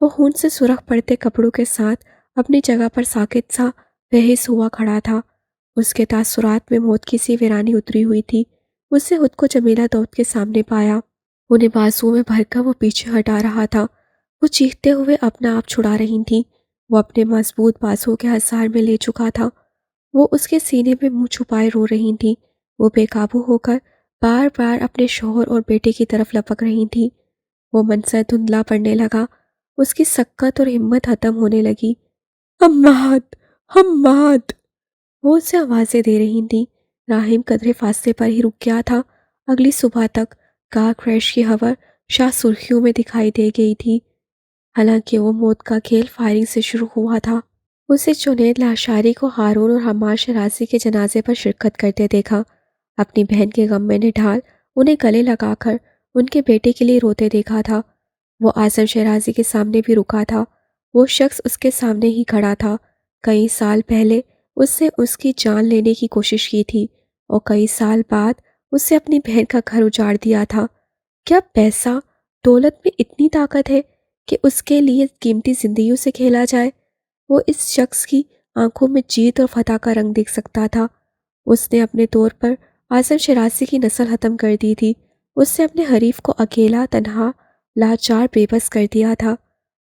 Speaker 1: وہ خون سے سرخ پڑتے کپڑوں کے ساتھ اپنی جگہ پر ساکت سا بےحس ہوا کھڑا تھا۔ اس کے تاثرات میں موت کی سی ویرانی اتری ہوئی تھی۔ اس سے خود کو جمیلہ داؤد کے سامنے پایا، انہیں بازوؤں میں بھر کر وہ پیچھے ہٹا رہا تھا۔ وہ چیختے ہوئے اپنا آپ چھڑا رہی تھیں، وہ اپنے مضبوط بازوؤں کے ہثار میں لے چکا تھا۔ وہ اس کے سینے میں منہ چھپائے رو رہی تھیں، وہ بے قابو ہو کر بار بار اپنے شوہر اور بیٹے کی طرف لپک رہی تھیں۔ وہ منظر دھندلا پڑنے لگا، اس کی سکت اور ہمت ختم ہونے لگی۔ حماد، حماد! وہ اسے آوازیں دے رہی تھیں۔ راہیم قدرے فاصلے پر ہی رک گیا تھا۔ اگلی صبح تک کار کریش کی خبر شاہ سرخیوں میں دکھائی دے گئی تھی، حالانکہ وہ موت کا کھیل فائرنگ سے شروع ہوا تھا۔ اسے جنید لاشاری کو ہارون اور حماد شیرازی کے جنازے پر شرکت کرتے دیکھا، اپنی بہن کے غم میں نڈھال انہیں گلے لگا کر ان کے بیٹے کے لیے روتے دیکھا تھا۔ وہ اعظم شیرازی کے سامنے بھی رکا تھا، وہ شخص اس کے سامنے ہی کھڑا تھا۔ کئی سال پہلے اس نے اس کی جان لینے کی کوشش کی تھی اور کئی سال بعد اس سے اپنی بہن کا گھر اجاڑ دیا تھا۔ کیا پیسہ، دولت میں اتنی طاقت ہے کہ اس کے لیے قیمتی زندگیوں سے کھیلا جائے۔ وہ اس شخص کی آنکھوں میں جیت اور فتح کا رنگ دیکھ سکتا تھا۔ اس نے اپنے طور پر اعظم شیرازی کی نسل ختم کر دی تھی۔ اس نے اپنے حریف کو اکیلا، تنہا، لاچار، بے بس کر دیا تھا۔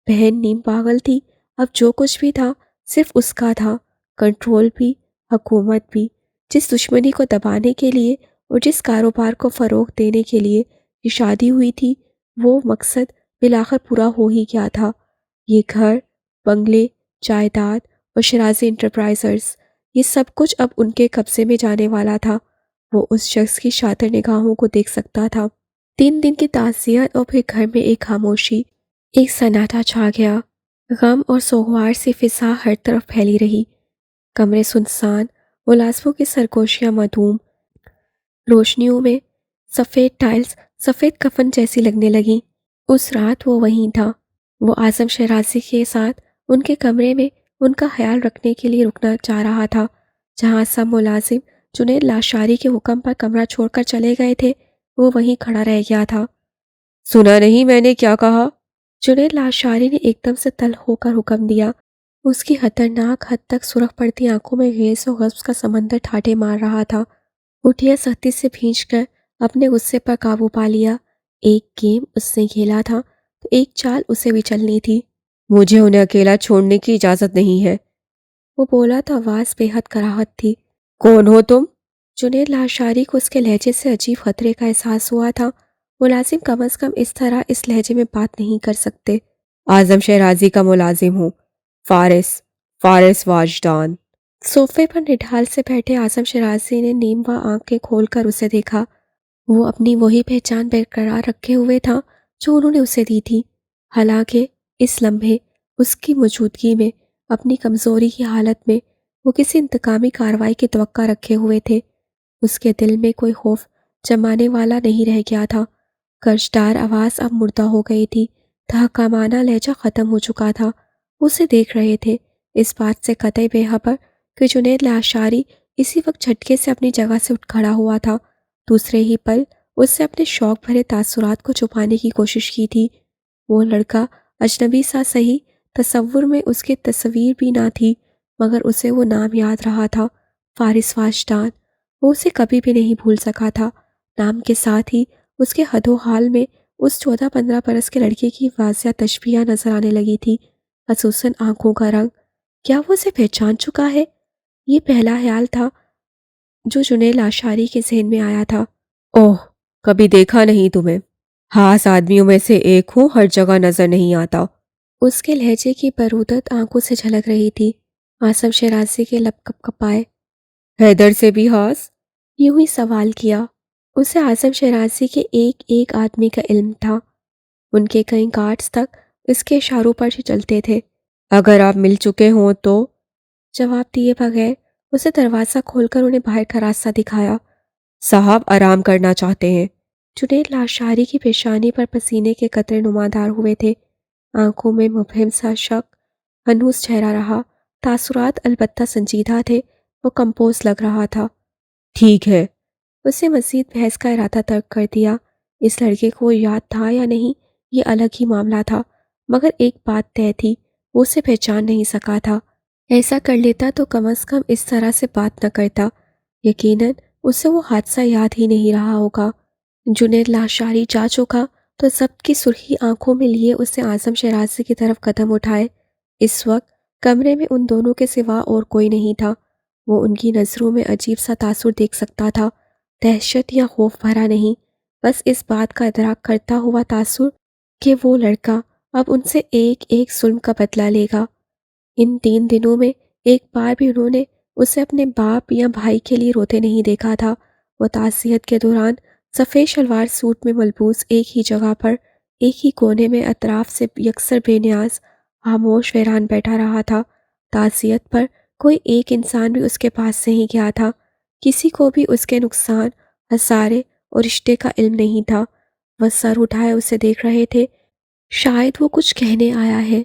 Speaker 1: بہن نیم پاگل تھی۔ اب جو کچھ بھی تھا صرف اس کا تھا، کنٹرول بھی، حکومت بھی۔ جس دشمنی کو دبانے کے لیے اور جس کاروبار کو فروغ دینے کے لیے یہ شادی ہوئی تھی، وہ مقصد بالآخر پورا ہو ہی گیا تھا۔ یہ گھر، بنگلے، جائیداد اور شیرازی انٹرپرائزز، یہ سب کچھ اب ان کے قبضے میں جانے والا تھا۔ وہ اس شخص کی شاطر نگاہوں کو دیکھ سکتا تھا۔ 3 دن کی تعزیت اور پھر گھر میں ایک خاموشی، ایک سناٹا چھا گیا۔ غم اور سوگوار سی فضا ہر طرف پھیلی رہی۔ کمرے سنسان، ملازموں کی سرگوشیاں معدوم، روشنیوں میں سفید ٹائلز سفید کفن جیسی لگنے لگیں۔ اس رات وہ وہیں تھا۔ وہ اعظم شیرازی کے ساتھ ان کے کمرے میں ان کا خیال رکھنے کے لیے رکنا چاہ رہا تھا، جہاں سب ملازم جنید لاشاری کے حکم پر کمرہ چھوڑ کر چلے گئے تھے۔ وہ وہیں کھڑا رہ گیا تھا۔
Speaker 2: سنا نہیں میں نے کیا کہا؟
Speaker 1: جنید لاشاری نے ایک دم سے تلخ ہو کر حکم دیا۔ اس کی خطرناک حد تک سرخ پڑتی آنکھوں میں غیظ و غضب کا سمندر ٹھاٹھے مار رہا تھا۔ ہوٹیاں سختی سے بھینچ کر اپنے غصے پر قابو پا لیا۔ ایک گیم اس نے کھیلا تھا تو ایک چال اسے بھی چلنی تھی۔
Speaker 2: مجھے انہیں اکیلا چھوڑنے کی اجازت نہیں ہے۔
Speaker 1: وہ بولا تو آواز بے حد کراہت تھی۔
Speaker 2: کون ہو تم؟
Speaker 1: جنید لاشاری کو اس کے لہجے سے عجیب خطرے کا احساس ہوا تھا۔ ملازم کم از کم اس طرح اس لہجے میں بات نہیں کر سکتے۔
Speaker 2: اعظم شیرازی کا ملازم ہوں، فارس واجدان۔
Speaker 1: صوفے پر نڈھال سے بیٹھے اعظم شیرازی نے نیم و آنکھیں کھول کر اسے دیکھا۔ وہ اپنی وہی پہچان برقرار رکھے ہوئے تھا جو انہوں نے اسے دی تھی، حالانکہ اس لمحے اس کی موجودگی میں، اپنی کمزوری کی حالت میں، وہ کسی انتقامی کارروائی کی توقع رکھے ہوئے تھے۔ اس کے دل میں کوئی خوف جمانے والا نہیں رہ گیا تھا۔ گرجدار آواز اب مردہ ہو گئی تھی، تحکامانہ لہجہ ختم ہو چکا تھا۔ اسے دیکھ رہے تھے، اس بات سے قطعی بے خبر کہ جنید لاشاری اسی وقت جھٹکے سے اپنی جگہ سے اٹھ کھڑا ہوا تھا۔ دوسرے ہی پل اس سے اپنے شوق بھرے تاثرات کو چھپانے کی کوشش کی تھی۔ وہ لڑکا اجنبی سا صحیح، تصور میں اس کی تصویر بھی نہ تھی، مگر اسے وہ نام یاد رہا تھا، فارس واجدان۔ وہ اسے کبھی بھی نہیں بھول سکا تھا۔ نام کے ساتھ ہی اس کے حد و حال میں اس 14-15 برس کے لڑکے کی واضح تشبیہ نظر آنے لگی تھی، خصوصاً آنکھوں کا رنگ۔ کیا وہ اسے پہچان چکا ہے؟ یہ پہلا خیال تھا جو جنید لاشاری کے ذہن میں آیا تھا۔
Speaker 2: اوہ، کبھی دیکھا نہیں تمہیں۔ خاص آدمیوں میں سے ایک ہوں، ہر جگہ نظر نہیں آتا۔
Speaker 1: اس کے لہجے کی برودت آنکھوں سے جھلک رہی تھی۔ اعظم شیرازی کے لب کپ کپائے۔
Speaker 2: حیدر سے بھی خاص؟
Speaker 1: یوں ہی سوال کیا۔ اسے اعظم شیرازی کے ایک ایک آدمی کا علم تھا۔ ان کے کئی گارڈز تک اس کے اشاروں پر سے چلتے تھے۔
Speaker 2: اگر آپ مل چکے ہوں تو؟
Speaker 1: جواب دیے بغیر اسے دروازہ کھول کر انہیں باہر کا راستہ دکھایا۔
Speaker 2: صاحب آرام کرنا چاہتے ہیں۔
Speaker 1: جنید لاشاری کی پیشانی پر پسینے کے قطرے نمودار ہوئے تھے۔ آنکھوں میں مبہم سا شک ہنوز ٹھہرا رہا۔ تاثرات البتہ سنجیدہ تھے۔ وہ کمپوز لگ رہا تھا۔
Speaker 2: ٹھیک ہے۔
Speaker 1: اسے مزید بحث کا ارادہ ترک کر دیا۔ اس لڑکے کو یاد تھا یا نہیں یہ الگ ہی معاملہ تھا، مگر ایک بات طے تھی، وہ اسے پہچان نہیں سکا تھا۔ ایسا کر لیتا تو کم از کم اس طرح سے بات نہ کرتا۔ یقیناً اسے وہ حادثہ یاد ہی نہیں رہا ہوگا۔ جنید لاشاری جا چکا تو ضبط کی سرخی آنکھوں میں لیے اسے اعظم شیرازی کی طرف قدم اٹھائے۔ اس وقت کمرے میں ان دونوں کے سوا اور کوئی نہیں تھا۔ وہ ان کی نظروں میں عجیب سا تاثر دیکھ سکتا تھا، دہشت یا خوف بھرا نہیں، بس اس بات کا ادراک کرتا ہوا تاثر کہ وہ لڑکا اب ان سے ایک ایک ظلم کا بدلہ لے گا۔ ان 3 دنوں میں ایک بار بھی انہوں نے اسے اپنے باپ یا بھائی کے لیے روتے نہیں دیکھا تھا۔ وہ تعزیت کے دوران سفید شلوار سوٹ میں ملبوس ایک ہی جگہ پر، ایک ہی کونے میں اطراف سے یکسر بے نیاز، خاموش ویران بیٹھا رہا تھا۔ تعزیت پر کوئی ایک انسان بھی اس کے پاس سے ہی گیا تھا۔ کسی کو بھی اس کے نقصان، خسارے اور رشتے کا علم نہیں تھا۔ وہ سر اٹھائے اسے دیکھ رہے تھے۔ شاید وہ کچھ کہنے آیا ہے،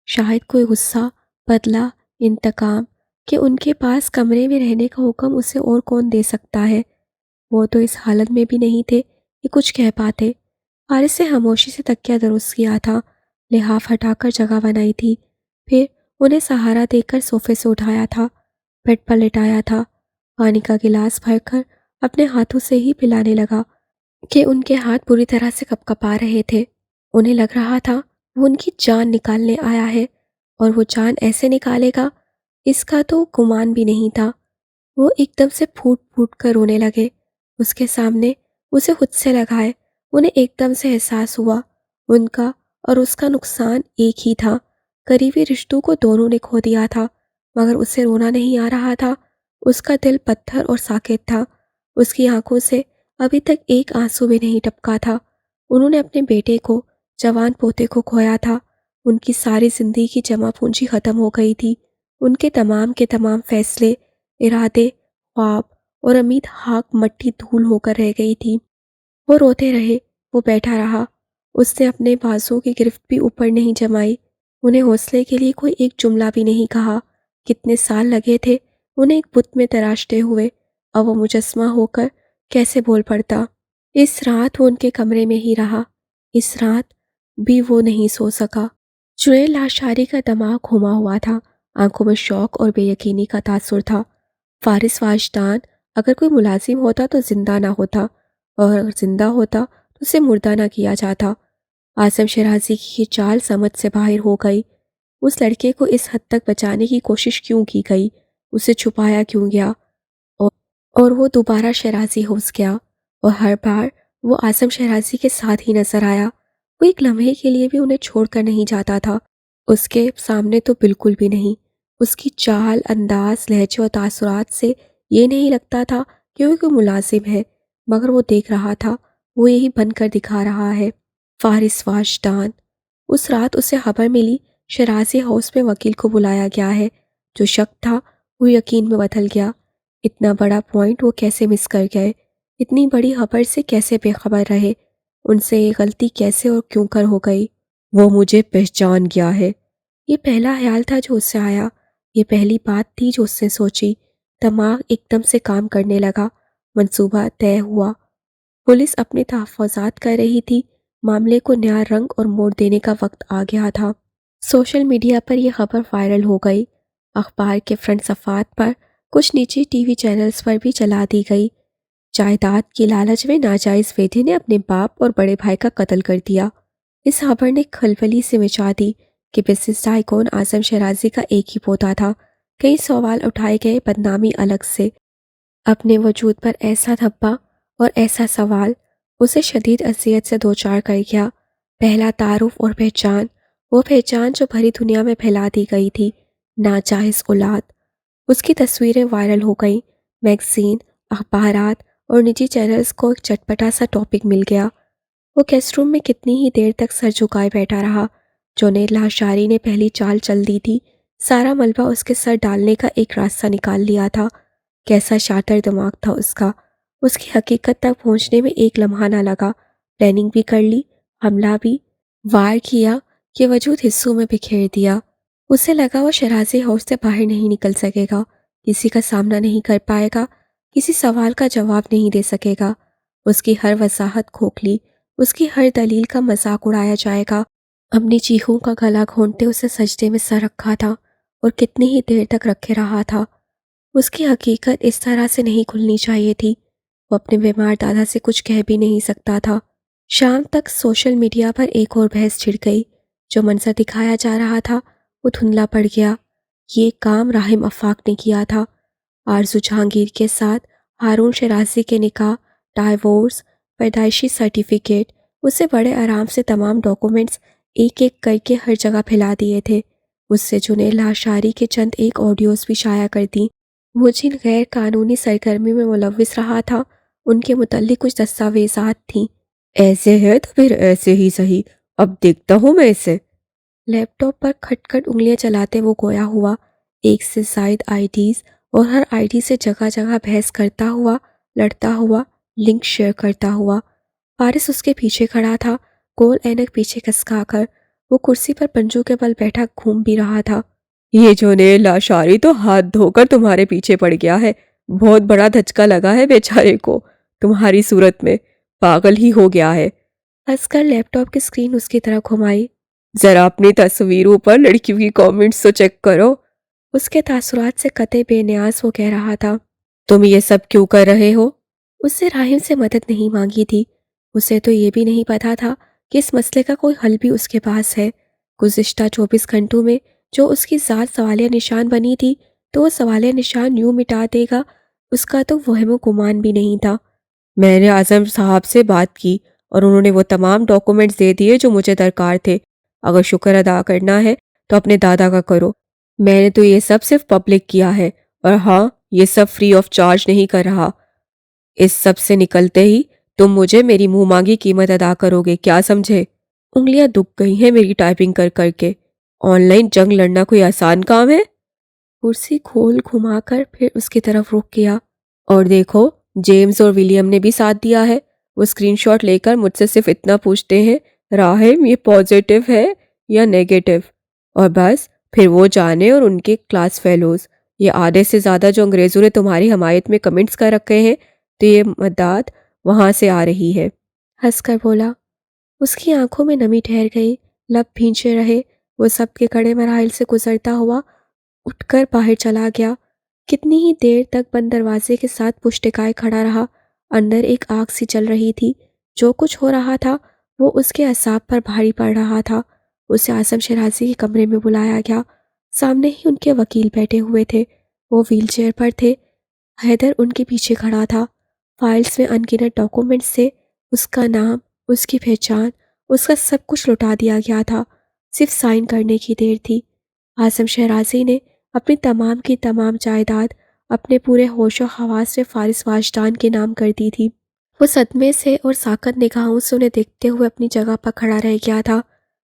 Speaker 1: شاید کوئی غصہ، بدلہ، انتقام، کہ ان کے پاس کمرے میں رہنے کا حکم اسے اور کون دے سکتا ہے۔ وہ تو اس حالت میں بھی نہیں تھے کہ کچھ کہہ پاتے۔ فارس سے خاموشی سے تکیہ درست کیا تھا۔ لحاف ہٹا کر جگہ بنائی تھی، پھر انہیں سہارا دے کر صوفے سے اٹھایا تھا، بیڈ پر لٹایا تھا، پانی کا گلاس بھر کر اپنے ہاتھوں سے ہی پلانے لگا کہ ان کے ہاتھ بری طرح سے کپکپا رہے تھے۔ انہیں لگ رہا تھا وہ ان کی جان نکالنے آیا ہے، اور وہ جان ایسے نکالے گا اس کا تو گمان بھی نہیں تھا۔ وہ ایک دم سے پھوٹ پھوٹ کر رونے لگے۔ اس کے سامنے اسے خود سے لگائے انہیں ایک دم سے احساس ہوا ان کا اور اس کا نقصان ایک ہی تھا۔ قریبی رشتوں کو دونوں نے کھو دیا تھا، مگر اسے رونا نہیں آ رہا تھا۔ اس کا دل پتھر اور ساکت تھا، اس کی آنکھوں سے ابھی تک ایک آنسو بھی نہیں ٹپکا تھا۔ انہوں نے اپنے بیٹے کو، جوان پوتے کو کھویا تھا۔ ان کی ساری زندگی کی جمع پونجی ختم ہو گئی تھی۔ ان کے تمام فیصلے، ارادے، خواب اور امید خاک مٹی دھول ہو کر رہ گئی تھی۔ وہ روتے رہے، وہ بیٹھا رہا۔ اس نے اپنے بازو کی گرفت بھی اوپر نہیں جمائی، انہیں حوصلے کے لیے کوئی ایک جملہ بھی نہیں کہا۔ کتنے سال لگے تھے انہیں ایک بت میں تراشتے ہوئے، اور وہ مجسمہ ہو کر کیسے بول پڑتا۔ اس رات وہ ان کے کمرے میں ہی رہا، اس رات بھی وہ نہیں سو سکا۔ جنید لاشاری کا دماغ گھما ہوا تھا، آنکھوں میں شوق اور بے یقینی کا تاثر تھا۔ فارس واجدان اگر کوئی ملازم ہوتا تو زندہ نہ ہوتا، اور اگر زندہ ہوتا تو اسے مردہ نہ کیا جاتا۔ عاصم شیرازی کی یہ چال سمجھ سے باہر ہو گئی۔ اس لڑکے کو اس حد تک بچانے کی کوشش کیوں کی گئی؟ اسے چھپایا کیوں گیا؟ اور اور وہ دوبارہ شیرازی ہوس گیا، اور ہر بار وہ عاصم شیرازی کے ساتھ ہی نظر آیا۔ وہ ایک لمحے کے لیے بھی انہیں چھوڑ کر نہیں جاتا تھا، اس کے سامنے تو بالکل بھی نہیں۔ اس کی چال، انداز، لہجے اور تاثرات سے یہ نہیں لگتا تھا کہ وہ کوئی ملازم ہے، مگر وہ دیکھ رہا تھا، وہ یہی بن کر دکھا رہا ہے۔ فارس واجدان۔ اس رات اسے خبر ملی شیرازی ہاؤس میں وکیل کو بلایا گیا ہے۔ جو شک تھا وہ یقین میں بدل گیا۔ اتنا بڑا پوائنٹ وہ کیسے مس کر گئے؟ اتنی بڑی خبر سے کیسے بے خبر رہے؟ ان سے یہ غلطی کیسے اور کیوں کر ہو گئی؟ وہ مجھے پہچان گیا ہے، یہ پہلا خیال تھا جو اس سے آیا، یہ پہلی بات تھی جو اس نے سوچی۔ دماغ ایک دم سے کام کرنے لگا، منصوبہ طے ہوا۔ پولیس اپنے تحفظات کر رہی تھی، معاملے کو نیا رنگ اور موڑ دینے کا وقت آ گیا تھا۔ سوشل میڈیا پر یہ خبر وائرل ہو گئی، اخبار کے فرنٹ صفحات پر، کچھ نجی ٹی وی چینلز پر بھی چلا دی گئی۔ جائیداد کی لالچ میں ناجائز بیٹے نے اپنے باپ اور بڑے بھائی کا قتل کر دیا۔ اس خبر نے کھلبلی سے مچا دی کہ بزنس ٹائکون عاصم شیرازی کا ایک ہی پوتا تھا۔ کئی سوال اٹھائے گئے، بدنامی الگ سے۔ اپنے وجود پر ایسا دھبا اور ایسا سوال اسے شدید اذیت سے دوچار کر گیا۔ پہلا تعارف اور پہچان، وہ پہچان جو بھری دنیا میں پھیلا دی گئی تھی، ناجائز اولاد۔ اس کی تصویریں وائرل ہو گئیں، میگزین، اخبارات اور نجی چینلز کو ایک چٹپٹا سا ٹاپک مل گیا۔ وہ گیسٹ روم میں کتنی ہی دیر تک سر جھکائے بیٹھا رہا۔ جنید لاشاری نے پہلی چال چل دی تھی، سارا ملبہ اس کے سر ڈالنے کا ایک راستہ نکال لیا تھا۔ کیسا شاطر دماغ تھا اس کا! اس کی حقیقت تک پہنچنے میں ایک لمحہ نہ لگا۔ پلاننگ بھی کر لی، حملہ بھی، وار کیا کہ وجود حصوں میں بکھیر دیا۔ اسے لگا وہ شیرازی ہاؤس سے باہر نہیں نکل سکے گا، کسی کا سامنا نہیں کر پائے گا، کسی سوال کا جواب نہیں دے سکے گا۔ اس کی ہر وضاحت کھوکھلی، اس کی ہر دلیل کا مذاق اڑایا جائے گا۔ اپنی چیخوں کا گلا گھونٹتے اسے سجدے میں سر رکھا تھا، اور کتنی ہی دیر تک رکھے رہا تھا۔ اس کی حقیقت اس طرح سے نہیں کھلنی چاہیے تھی۔ وہ اپنے بیمار دادا سے کچھ کہہ بھی نہیں سکتا تھا۔ شام تک سوشل میڈیا پر ایک اور بحث چھڑ گئی۔ جو منظر دکھایا جا رہا تھا وہ دھندلا پڑ گیا۔ یہ کام راحم افاق نے کیا تھا۔ آرزو جہانگیر کے ساتھ ہارون شیرازی کے نکاح، ڈائیورس، پیدائشی سرٹیفکیٹ، اسے بڑے آرام سے تمام ڈاکومنٹس ایک ایک کر کے ہر جگہ پھیلا دیے تھے۔ اس سے جنید لاشاری کے چند ایک آڈیوز بھی شائع کر دیں۔ وہ جن غیر قانونی سرگرمی میں ملوث رہا تھا ان کے متعلق کچھ دستاویزات تھیں۔
Speaker 2: ایسے ہے تو پھر ایسے ہی صحیح، اب دیکھتا ہوں میں اسے۔
Speaker 1: لیپ ٹاپ پر کھٹ کھٹ انگلیاں چلاتے وہ گویا ہوا، ایک سے زائد آئی ڈیز اور ہر آئی ڈی سے جگہ جگہ بحث کرتا ہوا، لڑتا ہوا، لنک شیئر کرتا ہوا۔ فارس اس کے پیچھے کھڑا تھا، گول اینک پیچھے کسکا کر۔ وہ کرسی پر پنجوں کے بل بیٹھا گھوم بھی رہا تھا۔
Speaker 2: یہ جنید لاشاری تو ہاتھ دھو کر تمہارے پیچھے پڑ گیا ہے، بہت بڑا دھچکا لگا ہے بیچارے کو، تمہاری صورت میں پاگل ہی ہو گیا ہے۔
Speaker 1: ہنس کر لیپ ٹاپ کی اسکرین اس کی طرف گھمائی۔
Speaker 2: ذرا اپنی تصویروں پر لڑکیوں کی کامنٹس تو چیک کرو۔
Speaker 1: اس کے تاثرات سے قطع بے نیاز وہ کہہ رہا تھا۔
Speaker 2: تم یہ سب کیوں کر رہے ہو؟
Speaker 1: اس سے راہم سے مدد نہیں مانگی تھی۔ اسے تو یہ بھی نہیں پتا تھا کہ اس مسئلے کا کوئی حل بھی اس کے پاس ہے۔ گزشتہ 24 گھنٹوں میں جو اس کی ذات سوالیہ نشان بنی تھی تو وہ سوالیہ نشان یوں مٹا دے گا، اس کا تو وہم و گمان بھی نہیں تھا۔
Speaker 2: میں نے اعظم صاحب سے بات کی اور انہوں نے وہ تمام ڈاکومنٹس دے دیے جو مجھے درکار تھے۔ اگر شکر ادا کرنا ہے تو اپنے دادا کا کرو۔ میں نے تو یہ سب صرف پبلک کیا ہے، اور ہاں، یہ سب فری آف چارج نہیں کر رہا۔ اس سب سے نکلتے ہی تم مجھے میری منہ مانگی قیمت ادا کرو گے، کیا سمجھے؟ انگلیاں دکھ گئی ہیں میری ٹائپنگ کر کر کے۔ آن لائن جنگ لڑنا کوئی آسان کام ہے؟
Speaker 1: کرسی کھول گھما کر پھر اس کی طرف رخ کیا۔
Speaker 2: اور دیکھو، جیمز اور ولیم نے بھی ساتھ دیا ہے۔ وہ اسکرین شاٹ لے کر مجھ سے صرف اتنا پوچھتے ہیں، راہم یہ پازیٹیو ہے یا نیگیٹو؟ اور بس پھر وہ جانے اور ان کے کلاس فیلوز، یہ آدھے سے زیادہ جو انگریزوں نے تمہاری حمایت میں کمنٹس کر رکھے ہیں، تو یہ مداد وہاں سے آ رہی ہے۔
Speaker 1: ہنس کر بولا۔ اس کی آنکھوں میں نمی ٹھہر گئی، لب بھینچے رہے۔ وہ سب کے کڑے مراحل سے گزرتا ہوا اٹھ کر باہر چلا گیا۔ کتنی ہی دیر تک بند دروازے کے ساتھ پشت ٹکائے کھڑا رہا۔ اندر ایک آگ سی چل رہی تھی۔ جو کچھ ہو رہا تھا وہ اس کے اعصاب پر بھاری پڑ رہا تھا۔ اسے اعظم شیرازی کے کمرے میں بلایا گیا۔ سامنے ہی ان کے وکیل بیٹھے ہوئے تھے۔ وہ ویل چیئر پر تھے۔ حیدر ان کے پیچھے کھڑا تھا۔ فائلز میں ان گنت ڈاکومنٹس سے اس کا نام، اس کی پہچان، اس کا سب کچھ لٹا دیا گیا تھا۔ صرف سائن کرنے کی دیر تھی۔ اعظم شیرازی نے اپنی تمام کی تمام جائیداد اپنے پورے ہوش و حواس سے فارس واجدان کے نام کر دی تھی۔ وہ صدمے سے اور ساکت نگاہوں سے انہیں دیکھتے ہوئے اپنی جگہ پر کھڑا رہ گیا تھا۔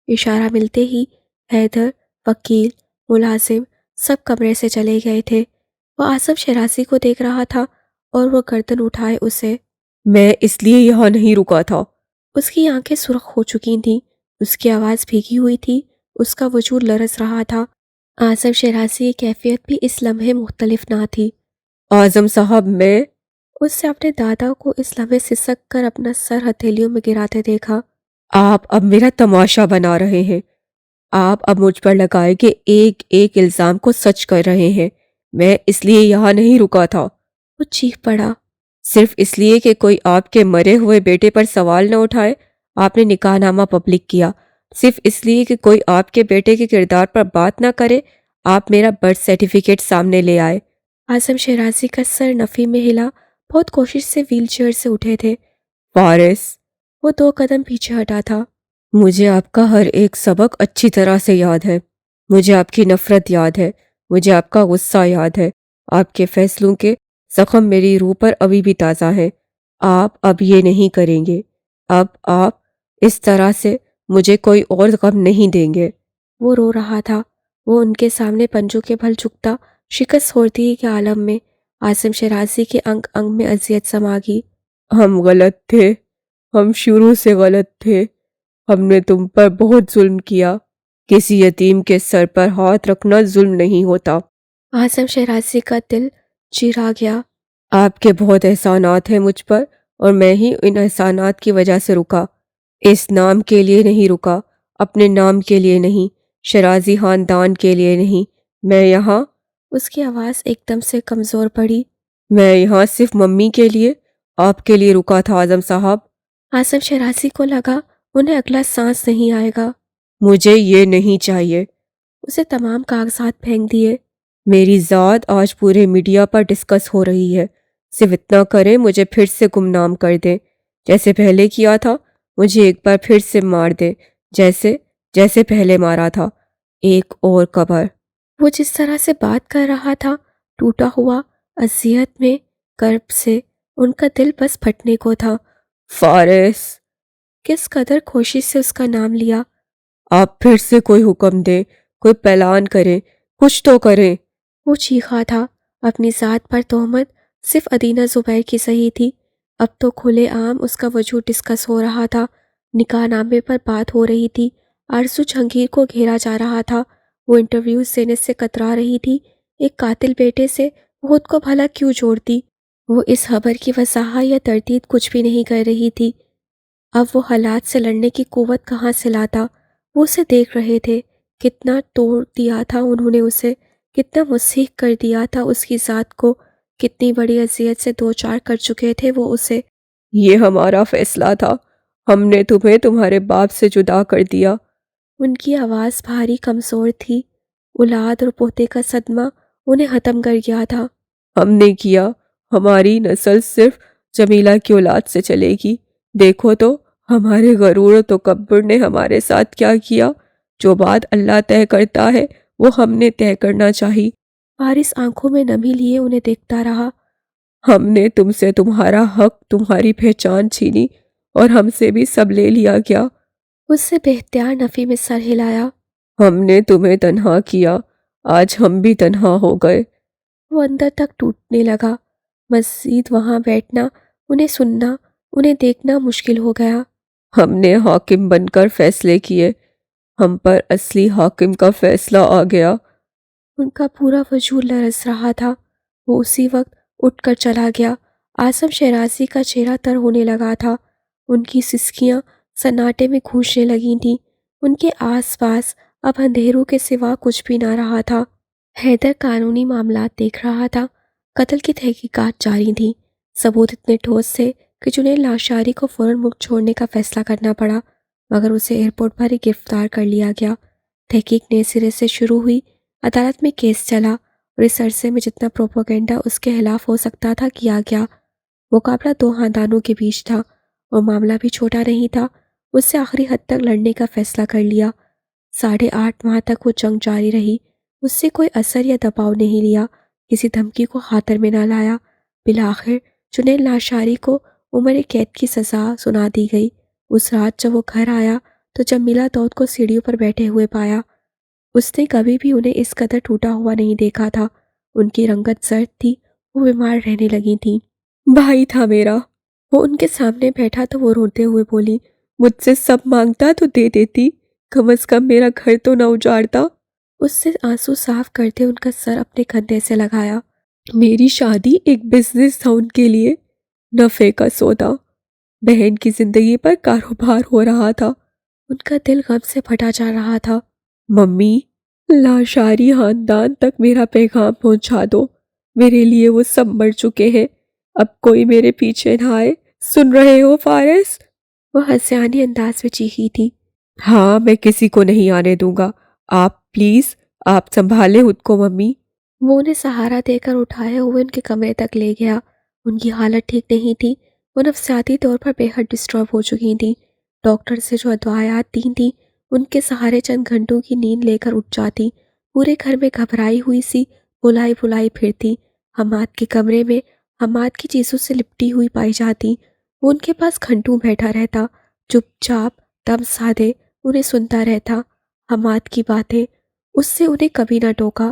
Speaker 1: اشارہ ملتے ہی حیدر، وکیل، ملازم سب کمرے سے چلے گئے تھے۔ وہ اعظم شیرازی کو دیکھ رہا تھا اور وہ گردن اٹھائے اسے۔
Speaker 2: میں اس لیے یہاں نہیں رکا تھا۔
Speaker 1: اس کی آنکھیں سرخ ہو چکی تھیں، اس کی آواز بھیگی ہوئی تھی، اس کا وجود لرز رہا تھا۔ اعظم شیرازی کی کیفیت بھی اس لمحے مختلف نہ تھی۔
Speaker 2: اعظم صاحب، میں
Speaker 1: اس سے اپنے دادا کو اس لمحے سسک کر اپنا سر ہتھیلیوں میں گراتے دیکھا۔
Speaker 2: آپ اب میرا تماشا بنا رہے ہیں۔ آپ اب مجھ پر لگائے کہ ایک ایک الزام کو سچ کر رہے ہیں۔ میں اس لیے یہاں نہیں رکا تھا۔
Speaker 1: وہ چیخ پڑا۔
Speaker 2: صرف اس لیے کہ کوئی آپ کے مرے ہوئے بیٹے پر سوال نہ اٹھائے، آپ نے نکاح نامہ پبلک کیا۔ صرف اس لیے کہ کوئی آپ کے بیٹے کے کردار پر بات نہ کرے، آپ میرا برتھ سرٹیفکیٹ سامنے لے آئے۔
Speaker 1: اعظم شیرازی کا سر نفی میں ہلا۔ بہت کوشش سے ویل چیئر سے اٹھے تھے۔
Speaker 2: فارس،
Speaker 1: وہ 2 قدم پیچھے ہٹا تھا۔
Speaker 2: مجھے آپ کا ہر ایک سبق اچھی طرح سے یاد ہے۔ مجھے آپ کی نفرت یاد ہے۔ مجھے آپ کا غصہ یاد ہے۔ آپ کے فیصلوں کے زخم میری روح پر ابھی بھی تازہ ہیں۔ آپ اب یہ نہیں کریں گے۔ اب آپ اس طرح سے مجھے کوئی اور غم نہیں دیں گے۔
Speaker 1: وہ رو رہا تھا۔ وہ ان کے سامنے پنجوں کے بھل جھکتا، شکست خوردگی کے عالم میں۔ اعظم شیرازی کے انگ انگ میں اذیت سما گئی۔
Speaker 2: ہم غلط تھے۔ ہم شروع سے غلط تھے۔ ہم نے تم پر بہت ظلم کیا۔ کسی یتیم کے سر پر ہاتھ رکھنا ظلم نہیں ہوتا۔
Speaker 1: اعظم شیرازی کا دل چیرا گیا۔
Speaker 2: آپ کے بہت احسانات ہیں مجھ پر، اور میں ہی ان احسانات کی وجہ سے رکا۔ اس نام کے لیے نہیں رکا، اپنے نام کے لیے نہیں، شیرازی خاندان کے لیے نہیں۔ میں یہاں،
Speaker 1: اس کی آواز ایک دم سے کمزور پڑی۔
Speaker 2: میں یہاں صرف ممی کے لیے، آپ کے لیے رکا تھا اعظم صاحب۔
Speaker 1: اعظم شیرازی کو لگا انہیں اگلا سانس نہیں آئے گا۔
Speaker 2: مجھے یہ نہیں چاہیے۔
Speaker 1: اسے تمام کاغذات پھینک دیے۔
Speaker 2: میری ذات آج پورے میڈیا پر ڈسکس ہو رہی ہے۔ صرف اتنا کریں، مجھے پھر سے گمنام کر دیں، جیسے پہلے کیا تھا۔ مجھے ایک بار پھر سے مار دیں، جیسے پہلے مارا تھا۔ ایک اور قبر۔
Speaker 1: وہ جس طرح سے بات کر رہا تھا، ٹوٹا ہوا، اذیت میں، کرب سے، ان کا دل بس پھٹنے کو تھا۔
Speaker 2: فارس،
Speaker 1: کس قدر کوشش سے اس کا نام لیا۔
Speaker 2: آپ پھر سے کوئی حکم دیں، کوئی اعلان کریں، کچھ تو کریں۔
Speaker 1: وہ چیخا تھا۔ اپنی ذات پر تہمت صرف ادینہ زبیر کی صحیح تھی۔ اب تو کھلے عام اس کا وجود ڈسکس ہو رہا تھا۔ نکاح نامے پر بات ہو رہی تھی۔ آرزو جہانگیر کو گھیرا جا رہا تھا۔ وہ انٹرویوز دینے سے کترا رہی تھی۔ ایک قاتل بیٹے سے وہ خود کو بھلا کیوں جوڑتی؟ وہ اس خبر کی وضاحت یا تردید کچھ بھی نہیں کر رہی تھی۔ اب وہ حالات سے لڑنے کی قوت کہاں سے لاتا؟ وہ اسے دیکھ رہے تھے، کتنا توڑ دیا تھا انہوں نے اسے، کتنا مسیح کر دیا تھا اس کی ذات کو، کتنی بڑی اذیت سے دو چار کر چکے تھے وہ اسے۔
Speaker 2: یہ ہمارا فیصلہ تھا، ہم نے تمہیں تمہارے باپ سے جدا کر دیا۔
Speaker 1: ان کی آواز بھاری کمزور تھی، اولاد اور پوتے کا صدمہ انہیں ختم کر گیا تھا۔
Speaker 2: ہم نے کیا، ہماری نسل صرف جمیلہ کی اولاد سے چلے گی۔ دیکھو تو ہمارے غرور و تکبر نے ہمارے ساتھ کیا کیا۔ جو بات اللہ طے کرتا ہے وہ ہم نے طے کرنا چاہی۔
Speaker 1: فارس آنکھوں میں نمی لیے انہیں دیکھتا رہا۔
Speaker 2: ہم نے تم سے تمہارا حق، تمہاری پہچان چھینی، اور ہم سے بھی سب لے لیا گیا۔
Speaker 1: اس سے بے اختیار نفی میں سر ہلایا۔
Speaker 2: ہم نے تمہیں تنہا کیا، آج ہم بھی تنہا ہو گئے۔
Speaker 1: وہ اندر تک ٹوٹنے لگا۔ مزید وہاں بیٹھنا، انہیں سننا، انہیں دیکھنا مشکل ہو گیا۔
Speaker 2: ہم نے حاکم بن کر فیصلے کیے، ہم پر اصلی حاکم کا فیصلہ آ گیا۔
Speaker 1: ان کا پورا وجود لرز رہا تھا۔ وہ اسی وقت اٹھ کر چلا گیا۔ عاصم شیرازی کا چہرہ تر ہونے لگا تھا۔ ان کی سسکیاں سناٹے میں گونجنے لگی تھیں۔ ان کے آس پاس اب اندھیروں کے سوا کچھ بھی نہ رہا تھا۔ حیدر قانونی معاملات دیکھ رہا تھا۔ قتل کی تحقیقات جاری تھیں۔ ثبوت اتنے ٹھوس تھے کہ جنید لاشاری کو فوراً ملک چھوڑنے کا فیصلہ کرنا پڑا، مگر اسے ایئرپورٹ پر ہی گرفتار کر لیا گیا۔ تحقیق نئے سرے سے شروع ہوئی۔ عدالت میں کیس چلا اور اس عرصے میں جتنا پروپیگنڈا اس کے خلاف ہو سکتا تھا کیا گیا۔ مقابلہ دو خاندانوں کے بیچ تھا اور معاملہ بھی چھوٹا نہیں تھا۔ اس سے آخری حد تک لڑنے کا فیصلہ کر لیا۔ 8.5 ماہ تک وہ جنگ جاری رہی۔ اس سے کوئی اثر یا دباؤ نہیں لیا، کسی دھمکی کو خاطر میں نہ لایا۔ بالآخر جنید لاشاری کو عمر قید کی سزا سنا دی گئی۔ اس رات جب وہ گھر آیا تو جمیلہ داؤد کو سیڑھیوں پر بیٹھے ہوئے پایا۔ اس نے کبھی بھی انہیں اس قدر ٹوٹا ہوا نہیں دیکھا تھا۔ ان کی رنگت زرد تھی، وہ بیمار رہنے لگی تھیں۔
Speaker 2: بھائی تھا میرا،
Speaker 1: وہ ان کے سامنے بیٹھا تو وہ روتے ہوئے بولی،
Speaker 2: مجھ سے سب مانگتا تو دے دیتی، کم از کم میرا گھر تو نہ اجاڑتا۔
Speaker 1: اس سے آنسو صاف کرتے ان کا سر اپنے کندھے سے لگایا۔
Speaker 2: میری شادی ایک بزنس تھا ان کے لیے، نفع کا سودا۔ بہن کی زندگی پر کاروبار ہو رہا تھا۔
Speaker 1: ان کا دل غم سے پھٹا جا رہا تھا۔
Speaker 2: ممی، لاشاری خاندان تک میرا پیغام پہنچا دو، میرے لیے وہ سب مر چکے ہیں، اب کوئی میرے پیچھے نہ آئے، سن رہے ہو فارس؟
Speaker 1: وہ ہنسیانی انداز میں چیخی تھی۔
Speaker 2: ہاں، میں کسی کو نہیں آنے دوں گا، آپ پلیز، آپ سنبھالیں خود کو ممی۔
Speaker 1: وہ انہیں سہارا دے کر اٹھائے ہوئے ان کے کمرے تک لے گیا۔ ان کی حالت ٹھیک نہیں تھی، وہ نفسیاتی طور پر بے حد ڈسٹرب ہو چکی تھیں۔ ڈاکٹر سے جو ادویات دی تھیں ان کے سہارے چند گھنٹوں کی نیند لے کر اٹھ جاتی۔ پورے گھر میں گھبرائی ہوئی سی بلائی پھرتی۔ حماد کے کمرے میں حماد کی چیزوں سے لپٹی ہوئی پائی جاتی۔ وہ ان کے پاس گھنٹوں بیٹھا رہتا، چپ چاپ، دم سادے، انہیں سنتا رہتا۔ حماد کی باتیں، اس سے انہیں کبھی نہ ٹوکا۔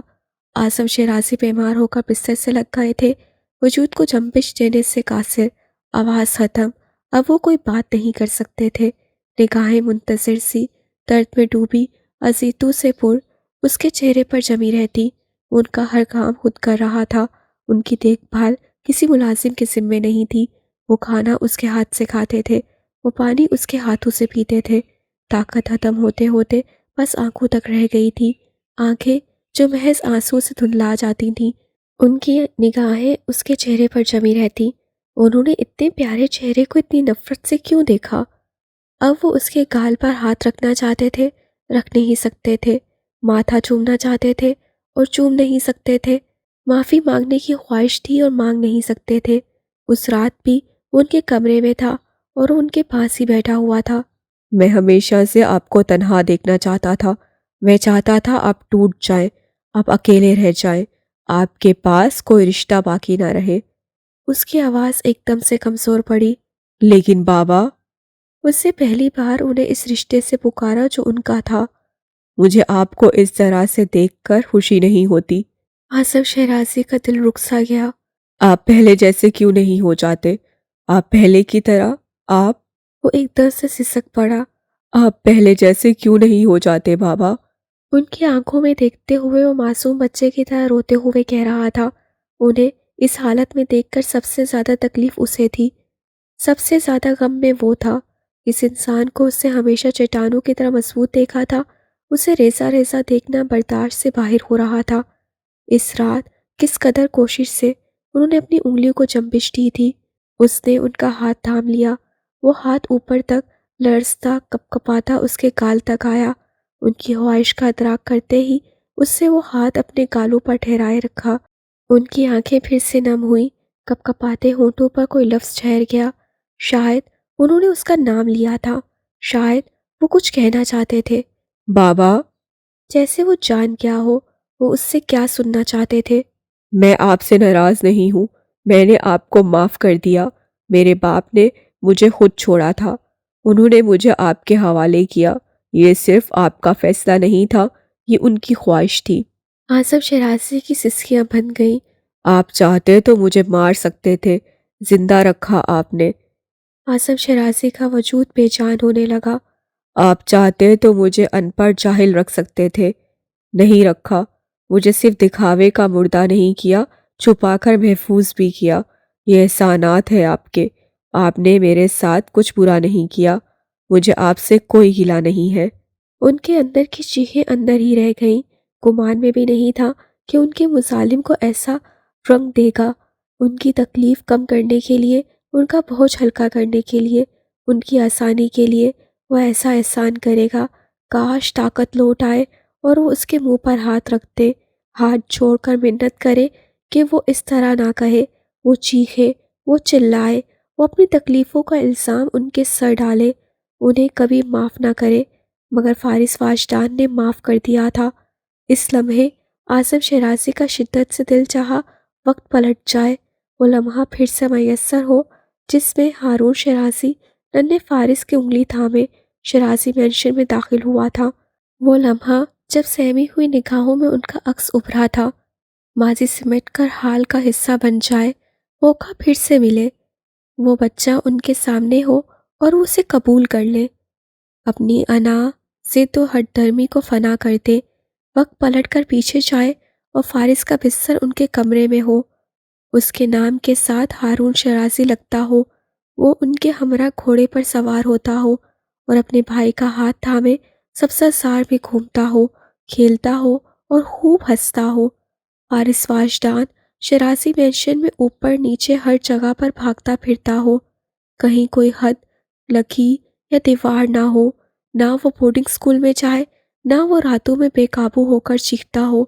Speaker 1: عاصم شیرازی بیمار ہو کر بستر سے لگ گئے تھے، وجود کو جنبش دینے سے قاصر، آواز ختم، اب وہ کوئی بات نہیں کر سکتے تھے۔ نگاہیں منتظر سی، درد میں ڈوبی، اذیتوں سے پر، اس کے چہرے پر جمی رہتی۔ ان کا ہر کام خود کر رہا تھا، ان کی دیکھ بھال کسی ملازم کے ذمے نہیں تھی۔ وہ کھانا اس کے ہاتھ سے کھاتے تھے، وہ پانی اس کے ہاتھوں سے پیتے تھے۔ طاقت ختم ہوتے ہوتے بس آنکھوں تک رہ گئی تھی، آنکھیں جو محض آنسو سے دھندلا جاتی تھیں۔ ان کی نگاہیں اس کے چہرے پر جمی رہتی۔ انہوں نے اتنے پیارے چہرے کو اتنی نفرت سے کیوں دیکھا؟ اب وہ اس کے گال پر ہاتھ رکھنا چاہتے تھے، رکھ نہیں سکتے تھے۔ ماتھا چومنا چاہتے تھے اور چوم نہیں سکتے تھے۔ معافی مانگنے کی خواہش تھی اور مانگ نہیں سکتے تھے۔ اس رات بھی وہ ان کے کمرے میں تھا اور وہ ان کے پاس ہی بیٹھا ہوا تھا۔
Speaker 2: میں ہمیشہ سے آپ کو تنہا دیکھنا چاہتا تھا، میں چاہتا تھا آپ ٹوٹ جائیں، آپ اکیلے رہ جائیں، آپ کے پاس کوئی رشتہ باقی نہ رہے۔
Speaker 1: اس کی آواز ایک دم سے کمزور پڑی۔
Speaker 2: لیکن بابا،
Speaker 1: اس سے پہلی بار انہیں اس رشتے سے پکارا جو ان کا تھا۔
Speaker 2: مجھے آپ کو اس طرح سے دیکھ کر خوشی نہیں ہوتی۔
Speaker 1: عاصم شیرازی کا دل رک سا گیا۔
Speaker 2: آپ پہلے جیسے کیوں نہیں ہو جاتے؟ آپ پہلے کی طرح،
Speaker 1: وہ ایک دم سے سسک پڑا۔
Speaker 2: آپ پہلے جیسے کیوں نہیں ہو جاتے بابا؟
Speaker 1: ان کی آنکھوں میں دیکھتے ہوئے وہ معصوم بچے کی طرح روتے ہوئے کہہ رہا تھا۔ انہیں اس حالت میں دیکھ کر سب سے زیادہ تکلیف اسے تھی، سب سے زیادہ غم میں وہ تھا اس انسان کو اس سے ہمیشہ چٹانوں کی طرح مضبوط دیکھا تھا، اسے ریزہ ریزہ دیکھنا برداشت سے باہر ہو رہا تھا۔ اس رات کس قدر کوشش سے انہوں نے اپنی انگلیوں کو جنبش دی تھی۔ اس نے ان کا ہاتھ تھام لیا، وہ ہاتھ اوپر تک لرزتا کپ کپاتا اس کے گال تک آیا۔ ان کی خواہش کا ادراک کرتے ہی اس سے وہ ہاتھ اپنے گالوں پر ٹھہرائے رکھا۔ ان کی آنکھیں پھر سے نم ہوئیں، کپ کپاتے ہونٹوں پر کوئی لفظ ٹھہر گیا۔ شاید انہوں نے اس کا نام لیا تھا، شاید وہ کچھ کہنا چاہتے تھے۔
Speaker 2: بابا،
Speaker 1: جیسے وہ جان گیا ہو وہ اس سے کیا سننا چاہتے تھے۔
Speaker 2: میں آپ سے ناراض نہیں ہوں، میں نے آپ کو معاف کر دیا۔ میرے باپ نے مجھے خود چھوڑا تھا، انہوں نے مجھے آپ کے حوالے کیا۔ یہ صرف آپ کا فیصلہ نہیں تھا، یہ ان کی خواہش تھی۔
Speaker 1: آصف شیرازی کی سسکیاں بن گئیں۔
Speaker 2: آپ چاہتے تو مجھے مار سکتے تھے، زندہ رکھا آپ نے۔
Speaker 1: آصف شیرازی کا وجود بے جان ہونے لگا۔
Speaker 2: آپ چاہتے تو مجھے ان پڑھ جاہل رکھ سکتے تھے، نہیں رکھا۔ مجھے صرف دکھاوے کا مردہ نہیں کیا، چھپا کر محفوظ بھی کیا۔ یہ احسانات ہے آپ کے۔ آپ نے میرے ساتھ کچھ برا نہیں کیا، مجھے آپ سے کوئی گلہ نہیں ہے۔
Speaker 1: ان کے اندر کی چیخیں اندر ہی رہ گئیں، گمان میں بھی نہیں تھا کہ ان کے مظالم کو ایسا رنگ دے گا۔ ان کی تکلیف کم کرنے کے لیے، ان کا بوجھ ہلکا کرنے کے لیے، ان کی آسانی کے لیے وہ ایسا احسان کرے گا۔ کاش طاقت لوٹ آئے اور وہ اس کے منہ پر ہاتھ رکھ دے، ہاتھ جوڑ کر منت کرے کہ وہ اس طرح نہ کہے، وہ چیخے، وہ چلائے، وہ اپنی تکلیفوں کا الزام ان کے سر ڈالے، انہیں کبھی معاف نہ کرے۔ مگر فارس واجدان نے معاف کر دیا تھا۔ اس لمحے آصف شیرازی کا شدت سے دل چاہا وقت پلٹ جائے، وہ لمحہ پھر سے میسر ہو جس میں ہارون شیرازی ننھے فارس کی انگلی تھامے شیرازی مینشن میں داخل ہوا تھا، وہ لمحہ جب سہمی ہوئی نگاہوں میں ان کا عکس ابھرا تھا۔ ماضی سمٹ کر حال کا حصہ بن جائے، موقع پھر سے ملے، وہ بچہ ان کے سامنے ہو اور وہ اسے قبول کر لے، اپنی انا، ضد و ہٹ درمی کو فنا کر دے، وقت پلٹ کر پیچھے جائے اور فارس کا بستر ان کے کمرے میں ہو، اس کے نام کے ساتھ ہارون شیرازی لگتا ہو، وہ ان کے ہمراہ گھوڑے پر سوار ہوتا ہو اور اپنے بھائی کا ہاتھ تھامے سبزہ زار میں گھومتا ہو، کھیلتا ہو اور خوب ہنستا ہو۔ فارس واجدان شیرازی مینشن میں اوپر نیچے ہر جگہ پر بھاگتا پھرتا ہو، کہیں کوئی حد لکیر یا دیوار نہ ہو، نہ وہ بورڈنگ سکول میں جائے، نہ وہ راتوں میں بے قابو ہو کر چیختا ہو۔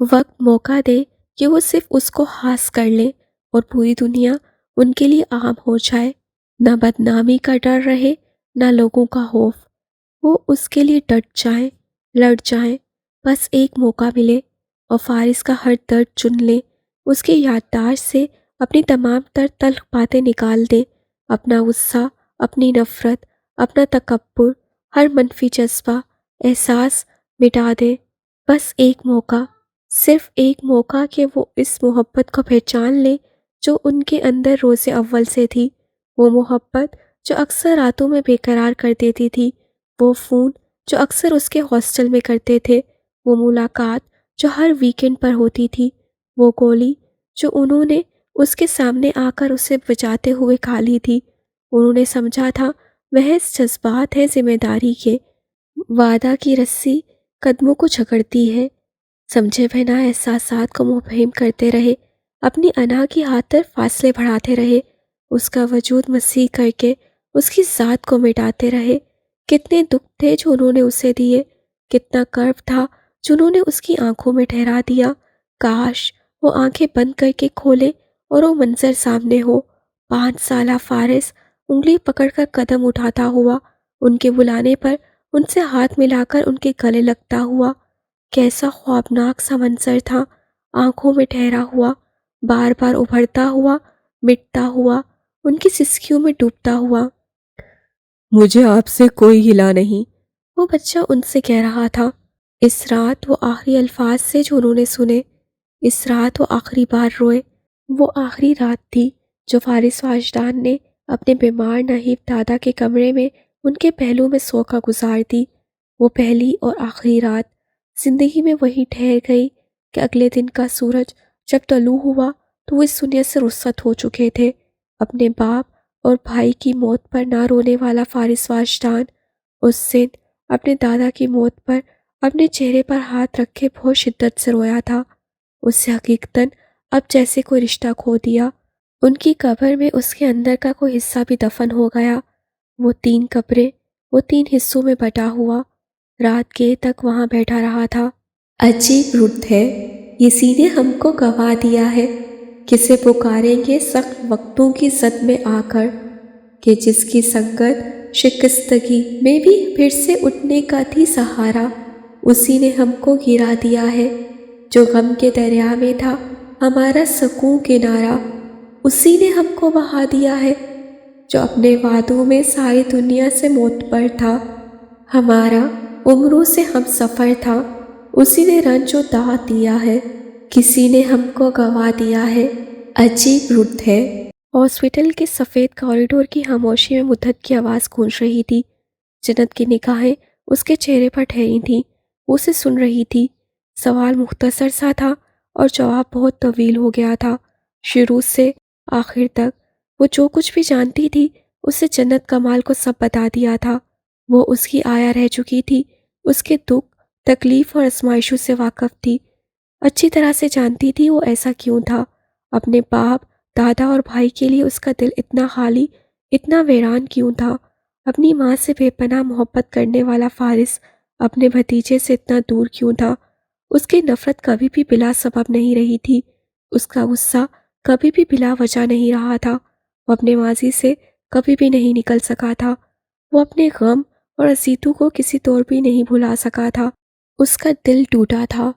Speaker 1: وقت موقع دے کہ وہ صرف اس کو ہاس کر لیں اور پوری دنیا ان کے لیے عام ہو جائے، نہ بدنامی کا ڈر رہے، نہ لوگوں کا خوف، وہ اس کے لیے ڈٹ جائیں، لڑ جائیں، بس ایک موقع ملے اور فارس کا ہر درد چن لیں، اس کی یادداشت سے اپنی تمام تر تلخ باتیں نکال دیں، اپنا غصہ، اپنی نفرت، اپنا تکبر، ہر منفی جذبہ، احساس مٹا دے۔ بس ایک موقع، صرف ایک موقع کہ وہ اس محبت کو پہچان لیں جو ان کے اندر روز اول سے تھی، وہ محبت جو اکثر راتوں میں بے قرار کر دیتی تھی، وہ فون جو اکثر اس کے ہاسٹل میں کرتے تھے، وہ ملاقات جو ہر ویکنڈ پر ہوتی تھی، وہ گولی جو انہوں نے اس کے سامنے آ کر اسے بجاتے ہوئے کھا لی تھی۔ انہوں نے سمجھا تھا محض جذبات ہیں ذمہ داری کے، وعدہ کی رسی قدموں کو جھگڑتی ہے، سمجھے بنا احساسات کو مبہم کرتے رہے، اپنی انا کی خاطر فاصلے بڑھاتے رہے، اس کا وجود مسیح کر کے اس کی ذات کو مٹاتے رہے۔ کتنے دکھ تھے جو انہوں نے اسے دیے، کتنا کرب تھا جو انہوں نے اس کی آنکھوں میں ٹھہرا دیا۔ کاش وہ آنکھیں بند کر کے کھولے اور وہ منظر سامنے ہو، 5 سالہ فارس انگلی پکڑ کر قدم اٹھاتا ہوا، ان کے بلانے پر ان سے ہاتھ ملا کر ان کے گلے لگتا ہوا۔ کیسا خوابناک سا منظر تھا، آنکھوں میں ٹھہرا ہوا، بار بار ابھرتا ہوا، مٹتا ہوا، ان کی سسکیوں میں ڈوبتا ہوا۔
Speaker 2: مجھے آپ سے کوئی گلہ نہیں،
Speaker 1: وہ بچہ ان سے کہہ رہا تھا۔ اس رات وہ آخری الفاظ سے جو انہوں نے سنے، اس رات وہ آخری بار روئے، وہ آخری رات تھی جو فارس واجدان نے اپنے بیمار نحیف دادا کے کمرے میں ان کے پہلو میں سو کر گزار دی۔ وہ پہلی اور آخری رات زندگی میں وہی ٹھہر گئی کہ اگلے دن کا سورج جب طلوع ہوا تو وہ اس دنیا سے رخصت ہو چکے تھے، اپنے باپ اور بھائی کی موت پر نہ رونے والا فارس واجدان اس دن اپنے دادا کی موت پر اپنے چہرے پر ہاتھ رکھے بہت شدت سے رویا تھا۔ اس سے حقیقتاً اب جیسے کوئی رشتہ کھو دیا۔ ان کی قبر میں اس کے اندر کا کوئی حصہ بھی دفن ہو گیا۔ وہ 3 قبریں، وہ 3 حصوں میں بٹا ہوا رات گئے تک وہاں بیٹھا رہا تھا۔ عجیب رت ہے، اسی نے ہم کو گوا دیا ہے، کسے پکاریں گے سخت وقتوں کی زد میں آ کر، کہ جس کی سنگت شکستگی میں بھی پھر سے اٹھنے کا تھی سہارا، اسی نے ہم کو گرا دیا ہے۔ جو غم کے دریا میں تھا ہمارا سکون کنارہ، اسی نے ہم کو بہا دیا ہے۔ جو اپنے وعدوں میں ساری دنیا سے معتبر تھا، ہمارا عمروں سے ہم سفر تھا، اسی نے رنج و داغ دیا ہے، کسی نے ہم کو گوا دیا ہے۔ عجیب رت ہے۔ ہاسپٹل کے سفید کوریڈور کی خاموشی میں مدت کی آواز گونج رہی تھی۔ جنت کی نگاہیں اس کے چہرے پر ٹھہری تھیں، وہ اسے سن رہی تھی۔ سوال مختصر سا تھا اور جواب بہت طویل ہو گیا تھا۔ شروع سے آخر تک وہ جو کچھ بھی جانتی تھی اسے جنت کمال کو سب بتا دیا تھا۔ وہ اس کی آیا رہ چکی تھی، اس کے دکھ، تکلیف اور آزمائشوں سے واقف تھی، اچھی طرح سے جانتی تھی وہ ایسا کیوں تھا۔ اپنے باپ، دادا اور بھائی کے لیے اس کا دل اتنا خالی، اتنا ویران کیوں تھا۔ اپنی ماں سے بے پناہ محبت کرنے والا فارس اپنے بھتیجے سے اتنا دور کیوں تھا۔ اس کی نفرت کبھی بھی بلا سبب نہیں رہی تھی، اس کا غصہ کبھی بھی بلا وجہ نہیں رہا تھا۔ وہ اپنے ماضی سے کبھی بھی نہیں نکل سکا تھا، وہ اپنے غم اور اذیتوں کو کسی طور بھی نہیں بھلا سکا تھا۔ اس کا دل ٹوٹا تھا،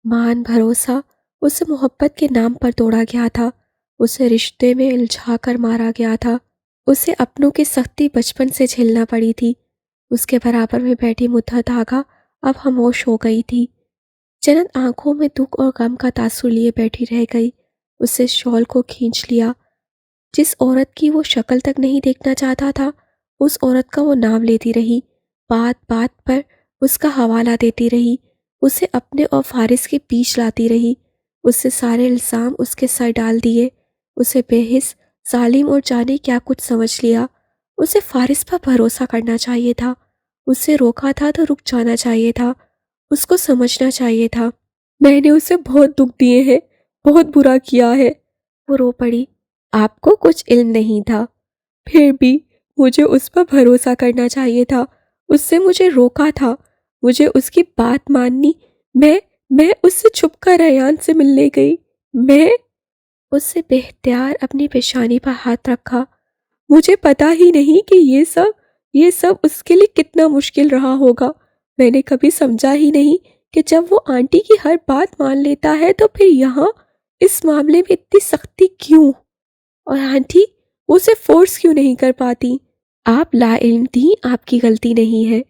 Speaker 1: مان بھروسہ اسے محبت کے نام پر توڑا گیا تھا، اسے رشتے میں الجھا کر مارا گیا تھا، اسے اپنوں کی سختی بچپن سے جھیلنا پڑی تھی۔ اس کے برابر میں بیٹھی مدت آگا اب خاموش ہو گئی تھی۔ جنت آنکھوں میں دکھ اور غم کا تاثر لیے بیٹھی رہ گئی۔ اسے شال کو کھینچ لیا۔ جس عورت کی وہ شکل تک نہیں دیکھنا چاہتا تھا اس عورت کا وہ نام لیتی رہی، بات بات پر اس کا حوالہ دیتی رہی، اسے اپنے اور فارس کے بیچ لاتی رہی، اس سے سارے الزام اس کے سر ڈال دیے، اسے بے حس، ظالم اور جانے کیا کچھ سمجھ لیا۔ اسے فارس پر بھروسہ کرنا چاہیے تھا، اسے روکا تھا تو رک جانا چاہیے تھا، اس کو سمجھنا چاہیے تھا۔ میں نے اسے بہت دکھ دیے ہیں، بہت برا کیا ہے۔ وہ رو پڑی۔ آپ کو کچھ علم نہیں تھا، پھر بھی مجھے اس پر بھروسہ کرنا چاہیے تھا، اس سے مجھے روکا تھا، مجھے اس کی بات ماننی۔ میں اس سے چھپ کر ریان سے ملنے گئی، میں اس سے بے اختیار اپنی پیشانی پر ہاتھ رکھا۔ مجھے پتا ہی نہیں کہ یہ سب اس کے لیے کتنا مشکل رہا ہوگا۔ میں نے کبھی سمجھا ہی نہیں کہ جب وہ آنٹی کی ہر بات مان لیتا ہے تو پھر یہاں اس معاملے میں اتنی سختی کیوں؟ اور آنٹی وہ اسے فورس کیوں نہیں کر پاتی؟ آپ لا علم تھیں، آپ کی غلطی نہیں ہے،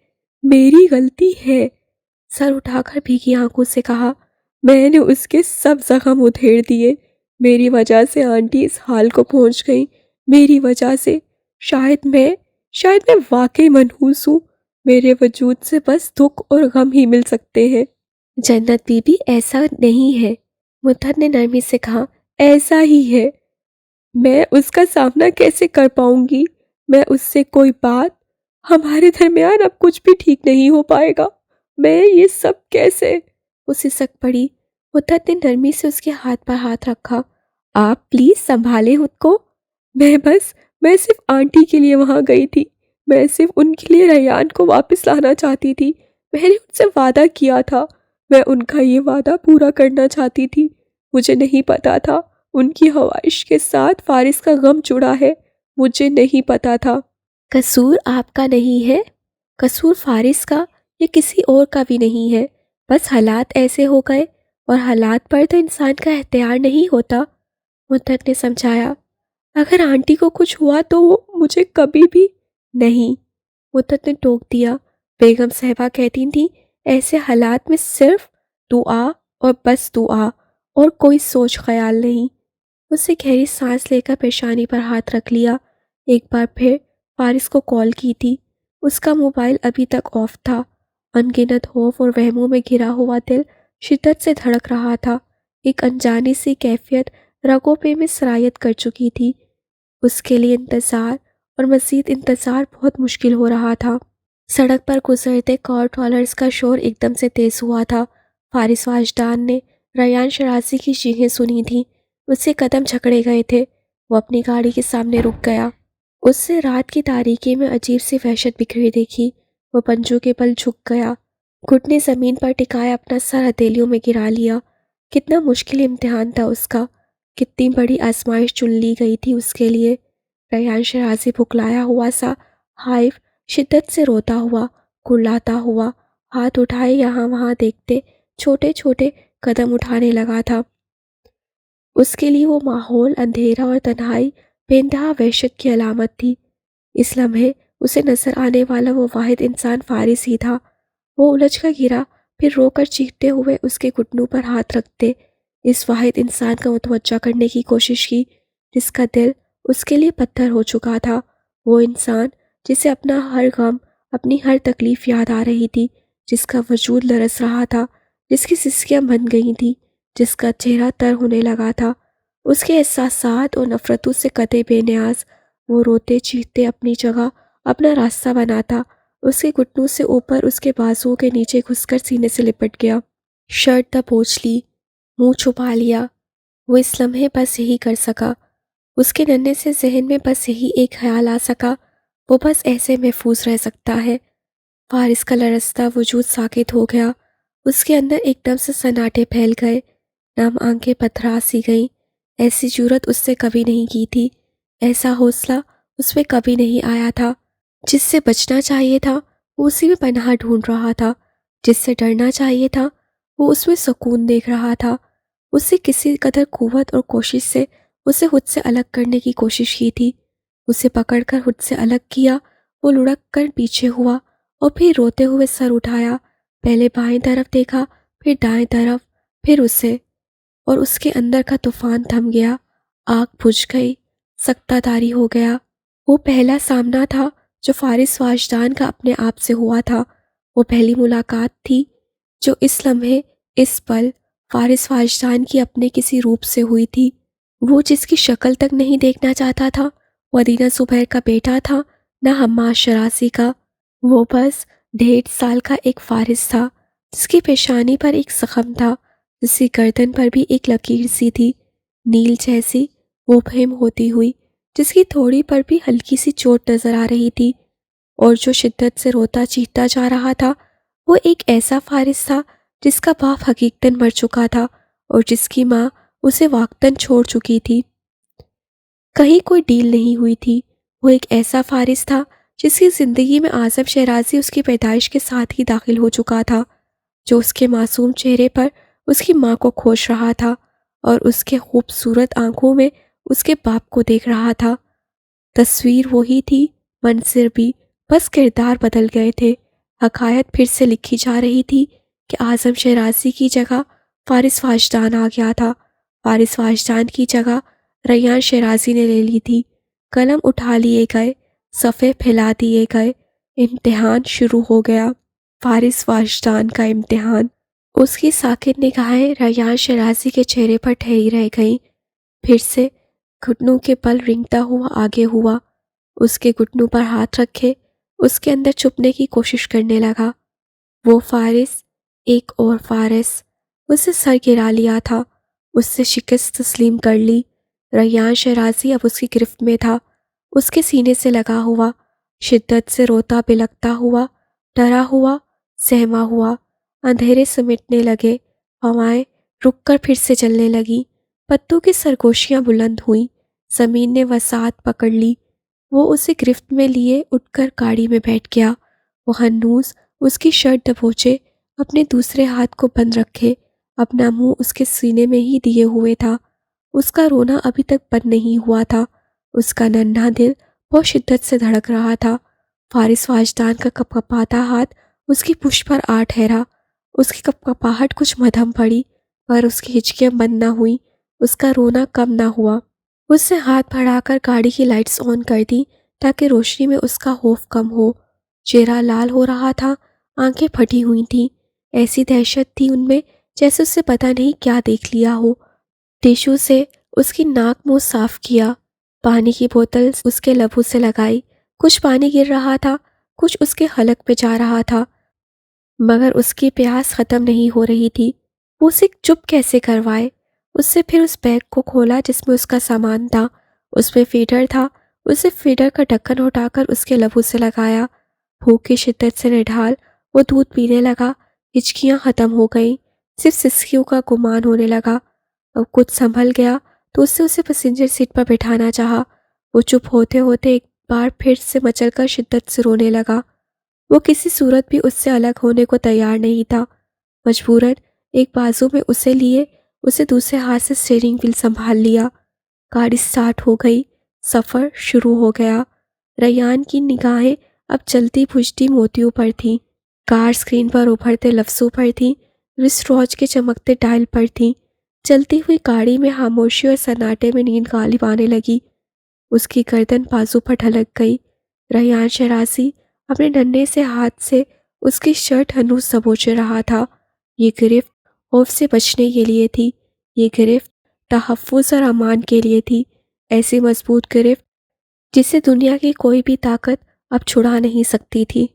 Speaker 1: میری غلطی ہے۔ سر اٹھا کر بھیگی آنکھوں سے کہا، میں نے اس کے سب زخم ادھیڑ دیے، میری وجہ سے آنٹی اس حال کو پہنچ گئی، میری وجہ سے۔ شاید میں واقعی منحوس ہوں، میرے وجود سے بس دکھ اور غم ہی مل سکتے ہیں۔ جنت بی بی ایسا نہیں ہے، مدت نے نرمی سے کہا، ایسا ہی ہے۔ میں اس کا سامنا کیسے کر پاؤں گی؟ میں اس سے کوئی بات، ہمارے درمیان اب کچھ بھی ٹھیک نہیں ہو پائے گا، میں یہ سب کیسے؟ وہ سسک پڑی۔ مدت نے نرمی سے اس کے ہاتھ پر ہاتھ رکھا، آپ پلیز سنبھالیں خود کو۔ میں صرف آنٹی کے لیے وہاں گئی تھی، میں صرف ان کے لیے ریان کو واپس لانا چاہتی تھی، میں نے ان سے وعدہ کیا تھا، میں ان کا یہ وعدہ پورا کرنا چاہتی تھی۔ مجھے نہیں پتا تھا ان کی خواہش کے ساتھ فارس کا غم جڑا ہے، مجھے نہیں پتا تھا۔ قصور آپ کا نہیں ہے، قصور فارس کا یا کسی اور کا بھی نہیں ہے، بس حالات ایسے ہو گئے اور حالات پر تو انسان کا اختیار نہیں ہوتا۔ مدت نے سمجھایا، اگر آنٹی کو کچھ ہوا تو وہ مجھے کبھی بھی نہیں۔ مدت نے ٹوک دیا، بیگم صاحبہ کہتی تھیں ایسے حالات میں صرف دعا اور بس دعا، اور کوئی سوچ خیال نہیں۔ اس سے گہری سانس لے کر پیشانی پر ہاتھ رکھ لیا۔ ایک بار پھر فارس کو کال کی تھی، اس کا موبائل ابھی تک آف تھا۔ ان گنت خوف اور وہموں میں گھرا ہوا دل شدت سے دھڑک رہا تھا، ایک انجانی سی کیفیت رگوں پہ میں سرایت کر چکی تھی۔ اس کے لیے انتظار اور مزید انتظار بہت مشکل ہو رہا تھا۔ سڑک پر گزرتے کار ٹرالرز کا شور ایک دم سے تیز ہوا تھا۔ فارس واجدان نے ریان شرازی کی چیخیں سنی تھیں۔ اس کے قدم جھکڑے گئے تھے۔ وہ اپنی گاڑی کے سامنے رک گیا۔ اس سے رات کی تاریکی میں عجیب سی وحشت بکھری دیکھی۔ وہ پنجوں کے بل جھک گیا، گھٹنے زمین پر ٹکائے اپنا سر ہتھیلیوں میں گرا لیا۔ کتنا مشکل امتحان تھا اس کا، کتنی بڑی آزمائش چن لی گئی تھی اس کے لیے۔ ریان شرازی بھکلایا ہوا سا ہائف شدت سے روتا ہوا، کڑلاتا ہوا، ہاتھ اٹھائے یہاں وہاں دیکھتے چھوٹے چھوٹے قدم اٹھانے لگا تھا۔ اس کے لیے وہ ماحول، اندھیرا اور تنہائی بے انتہا وحشت کی علامت تھی۔ اس لمحے اسے نظر آنے والا وہ واحد انسان فارس ہی تھا۔ وہ الجھ کر گرا، پھر رو کر چیختے ہوئے اس کے گھٹنوں پر ہاتھ رکھتے اس واحد انسان کا متوجہ کرنے کی کوشش کی جس کا دل اس کے لیے پتھر ہو چکا تھا۔ وہ انسان جسے اپنا ہر غم، اپنی ہر تکلیف یاد آ رہی تھی، جس کا وجود لرز رہا تھا، جس کی سسکیاں بن گئی تھیں، جس کا چہرہ تر ہونے لگا تھا، اس کے احساسات اور نفرتوں سے قطع بے نیاز۔ وہ روتے چیختے اپنی جگہ اپنا راستہ بناتا، اس کے گھٹنوں سے اوپر اس کے بازوؤں کے نیچے گھس کر سینے سے لپٹ گیا۔ شرٹ دبوچ لی، منہ چھپا لیا۔ وہ اس لمحے بس یہی کر سکا۔ اس کے ننھے سے ذہن میں بس یہی ایک خیال آ سکا، وہ بس ایسے محفوظ رہ سکتا ہے۔ فارس کا لرزتا وجود ساکت ہو گیا۔ اس کے اندر ایک دم سے سناٹے پھیل گئے، نم آنکھیں پتھرا سی گئیں۔ ایسی جرأت اس نے کبھی نہیں کی تھی، ایسا حوصلہ اس میں کبھی نہیں آیا تھا۔ جس سے بچنا چاہیے تھا وہ اسی میں پناہ ڈھونڈ رہا تھا، جس سے ڈرنا چاہیے تھا وہ اس میں سکون دیکھ رہا تھا۔ اس سے کسی قدر قوت اور کوشش سے اسے خود سے الگ کرنے کی کوشش کی تھی۔ اسے پکڑ کر خود سے الگ کیا۔ وہ لڑک کر پیچھے ہوا اور پھر روتے ہوئے سر اٹھایا، پہلے بائیں طرف دیکھا، پھر دائیں طرف، پھر اسے، اور اس کے اندر کا طوفان تھم گیا۔ آگ بجھ گئی، سکتہ داری ہو گیا۔ وہ پہلا سامنا تھا جو فارس واجدان کا اپنے آپ سے ہوا تھا۔ وہ پہلی ملاقات تھی جو اس لمحے، اس پل، فارس واجدان کی اپنے کسی روپ سے ہوئی تھی۔ وہ جس کی شکل تک نہیں دیکھنا چاہتا تھا، وہ ادینہ زبیر کا بیٹا تھا، نہ حماد شرازی کا۔ وہ بس 1.5 سال کا ایک فارس تھا، جس کی پیشانی پر ایک زخم تھا، جس کی گردن پر بھی ایک لکیر سی تھی، نیل جیسی مبہم ہوتی ہوئی، جس کی تھوڑی پر بھی ہلکی سی چوٹ نظر آ رہی تھی، اور جو شدت سے روتا چیختا جا رہا تھا۔ وہ ایک ایسا فارس تھا جس کا باپ حقیقتاً مر چکا تھا اور جس کی ماں اسے واقعتاً چھوڑ چکی تھی۔ کہیں کوئی ڈیل نہیں ہوئی تھی۔ وہ ایک ایسا فارس تھا جس کی زندگی میں اعظم شیرازی اس کی پیدائش کے ساتھ ہی داخل ہو چکا تھا، جو اس کے معصوم چہرے پر اس کی ماں کو کھوج رہا تھا اور اس کے خوبصورت آنکھوں میں اس کے باپ کو دیکھ رہا تھا۔ تصویر وہی تھی، منظر بھی، بس کردار بدل گئے تھے۔ حقائق پھر سے لکھی جا رہی تھی کہ اعظم شیرازی کی جگہ فارس واجدان آ گیا تھا۔ فارس واجدان کی جگہ ریان شیرازی نے لے لی تھی۔ قلم اٹھا لیے گئے، صفحے پھیلا دیے گئے، امتحان شروع ہو گیا۔ فارس واجدان کا امتحان۔ اس کی ساکت نگاہیں ریان شیرازی کے چہرے پر ٹھہری رہ گئیں۔ پھر سے گھٹنوں کے بل رینگتا ہوا آگے ہوا، اس کے گھٹنوں پر ہاتھ رکھے، اس کے اندر چھپنے کی کوشش کرنے لگا۔ وہ فارس، ایک اور فارس، اسے سر گرا لیا تھا، اس سے شکست تسلیم کر لی۔ ریان شیرازی اب اس کی گرفت میں تھا، اس کے سینے سے لگا ہوا، شدت سے روتا بلکتا ہوا، ڈرا ہوا، سہما ہوا۔ اندھیرے سمٹنے لگے، ہوائیں رک کر پھر سے چلنے لگیں، پتوں کی سرگوشیاں بلند ہوئیں، زمین نے وسعت پکڑ لی۔ وہ اسے گرفت میں لیے اٹھ کر گاڑی میں بیٹھ گیا۔ وہ ہنوز اس کی شرٹ دبوچے اپنے دوسرے ہاتھ کو بند رکھے اپنا منہ اس کے سینے میں ہی دیے ہوئے تھا۔ اس کا رونا ابھی تک بند نہیں ہوا تھا، اس کا ننھا دل بہت شدت سے دھڑک رہا تھا۔ فارس واجدان کا کپکپاتا ہاتھ اس کی پشت پر آ ٹھہرا، اس کی کپکپاہٹ کچھ مدھم پڑی، پر اس کی ہچکیاں بند نہ ہوئیں، اس کا رونا کم نہ ہوا۔ اس نے ہاتھ بڑھا کر گاڑی کی لائٹس آن کر دی تاکہ روشنی میں اس کا خوف کم ہو۔ چہرہ لال ہو رہا تھا، آنکھیں پھٹی ہوئی تھیں، ایسی دہشت تھی ان میں جیسے اس سے پتہ نہیں کیا دیکھ لیا ہو۔ ٹیشو سے اس کی ناک منہ صاف کیا، پانی کی بوتل اس کے لبوں سے لگائی، کچھ پانی گر رہا تھا، کچھ اس کے حلق پہ جا رہا تھا، مگر اس کی پیاس ختم نہیں ہو رہی تھی۔ وہ اسے چپ کیسے کروائے؟ اس نے پھر اس بیگ کو کھولا جس میں اس کا سامان تھا، اس میں فیڈر تھا۔ اسے فیڈر کا ڈھکن اٹھا کر اس کے لبوں سے لگایا، بھوک کی شدت سے نڈھال وہ دودھ پینے لگا، ہچکیاں ختم ہو گئیں، صرف سسکیوں کا گمان ہونے لگا۔ اب کچھ سنبھل گیا تو اس نے اسے پیسنجر سیٹ پر بٹھانا چاہا۔ وہ چپ ہوتے ہوتے ایک بار پھر سے مچل کر شدت سے رونے لگا۔ وہ کسی صورت بھی اس سے الگ ہونے کو تیار نہیں تھا۔ مجبوراً ایک بازو میں اسے لیے اسے دوسرے ہاتھ سے اسٹیئرنگ وہیل سنبھال لیا۔ گاڑی سٹارٹ ہو گئی، سفر شروع ہو گیا۔ ریان کی نگاہیں اب جلتی بجھتی موتیوں پر تھیں، کار سکرین پر ابھرتے لفظوں پر تھیں، رسٹ واچ کے چمکتے ڈائل پر تھیں۔ چلتی ہوئی گاڑی میں خاموشی اور سناٹے میں نیند غالب آنے لگی۔ اس کی گردن بازو پر ڈھلک گئی۔ ریان شرازی اپنے ننھے سے ہاتھ سے اس کی شرٹ ہنوز دبوچے رہا تھا۔ یہ گرفت خوف سے بچنے کے لیے تھی، یہ گرفت تحفظ اور امان کے لیے تھی، ایسی مضبوط گرفت جسے دنیا کی کوئی بھی طاقت اب چھڑا نہیں سکتی تھی۔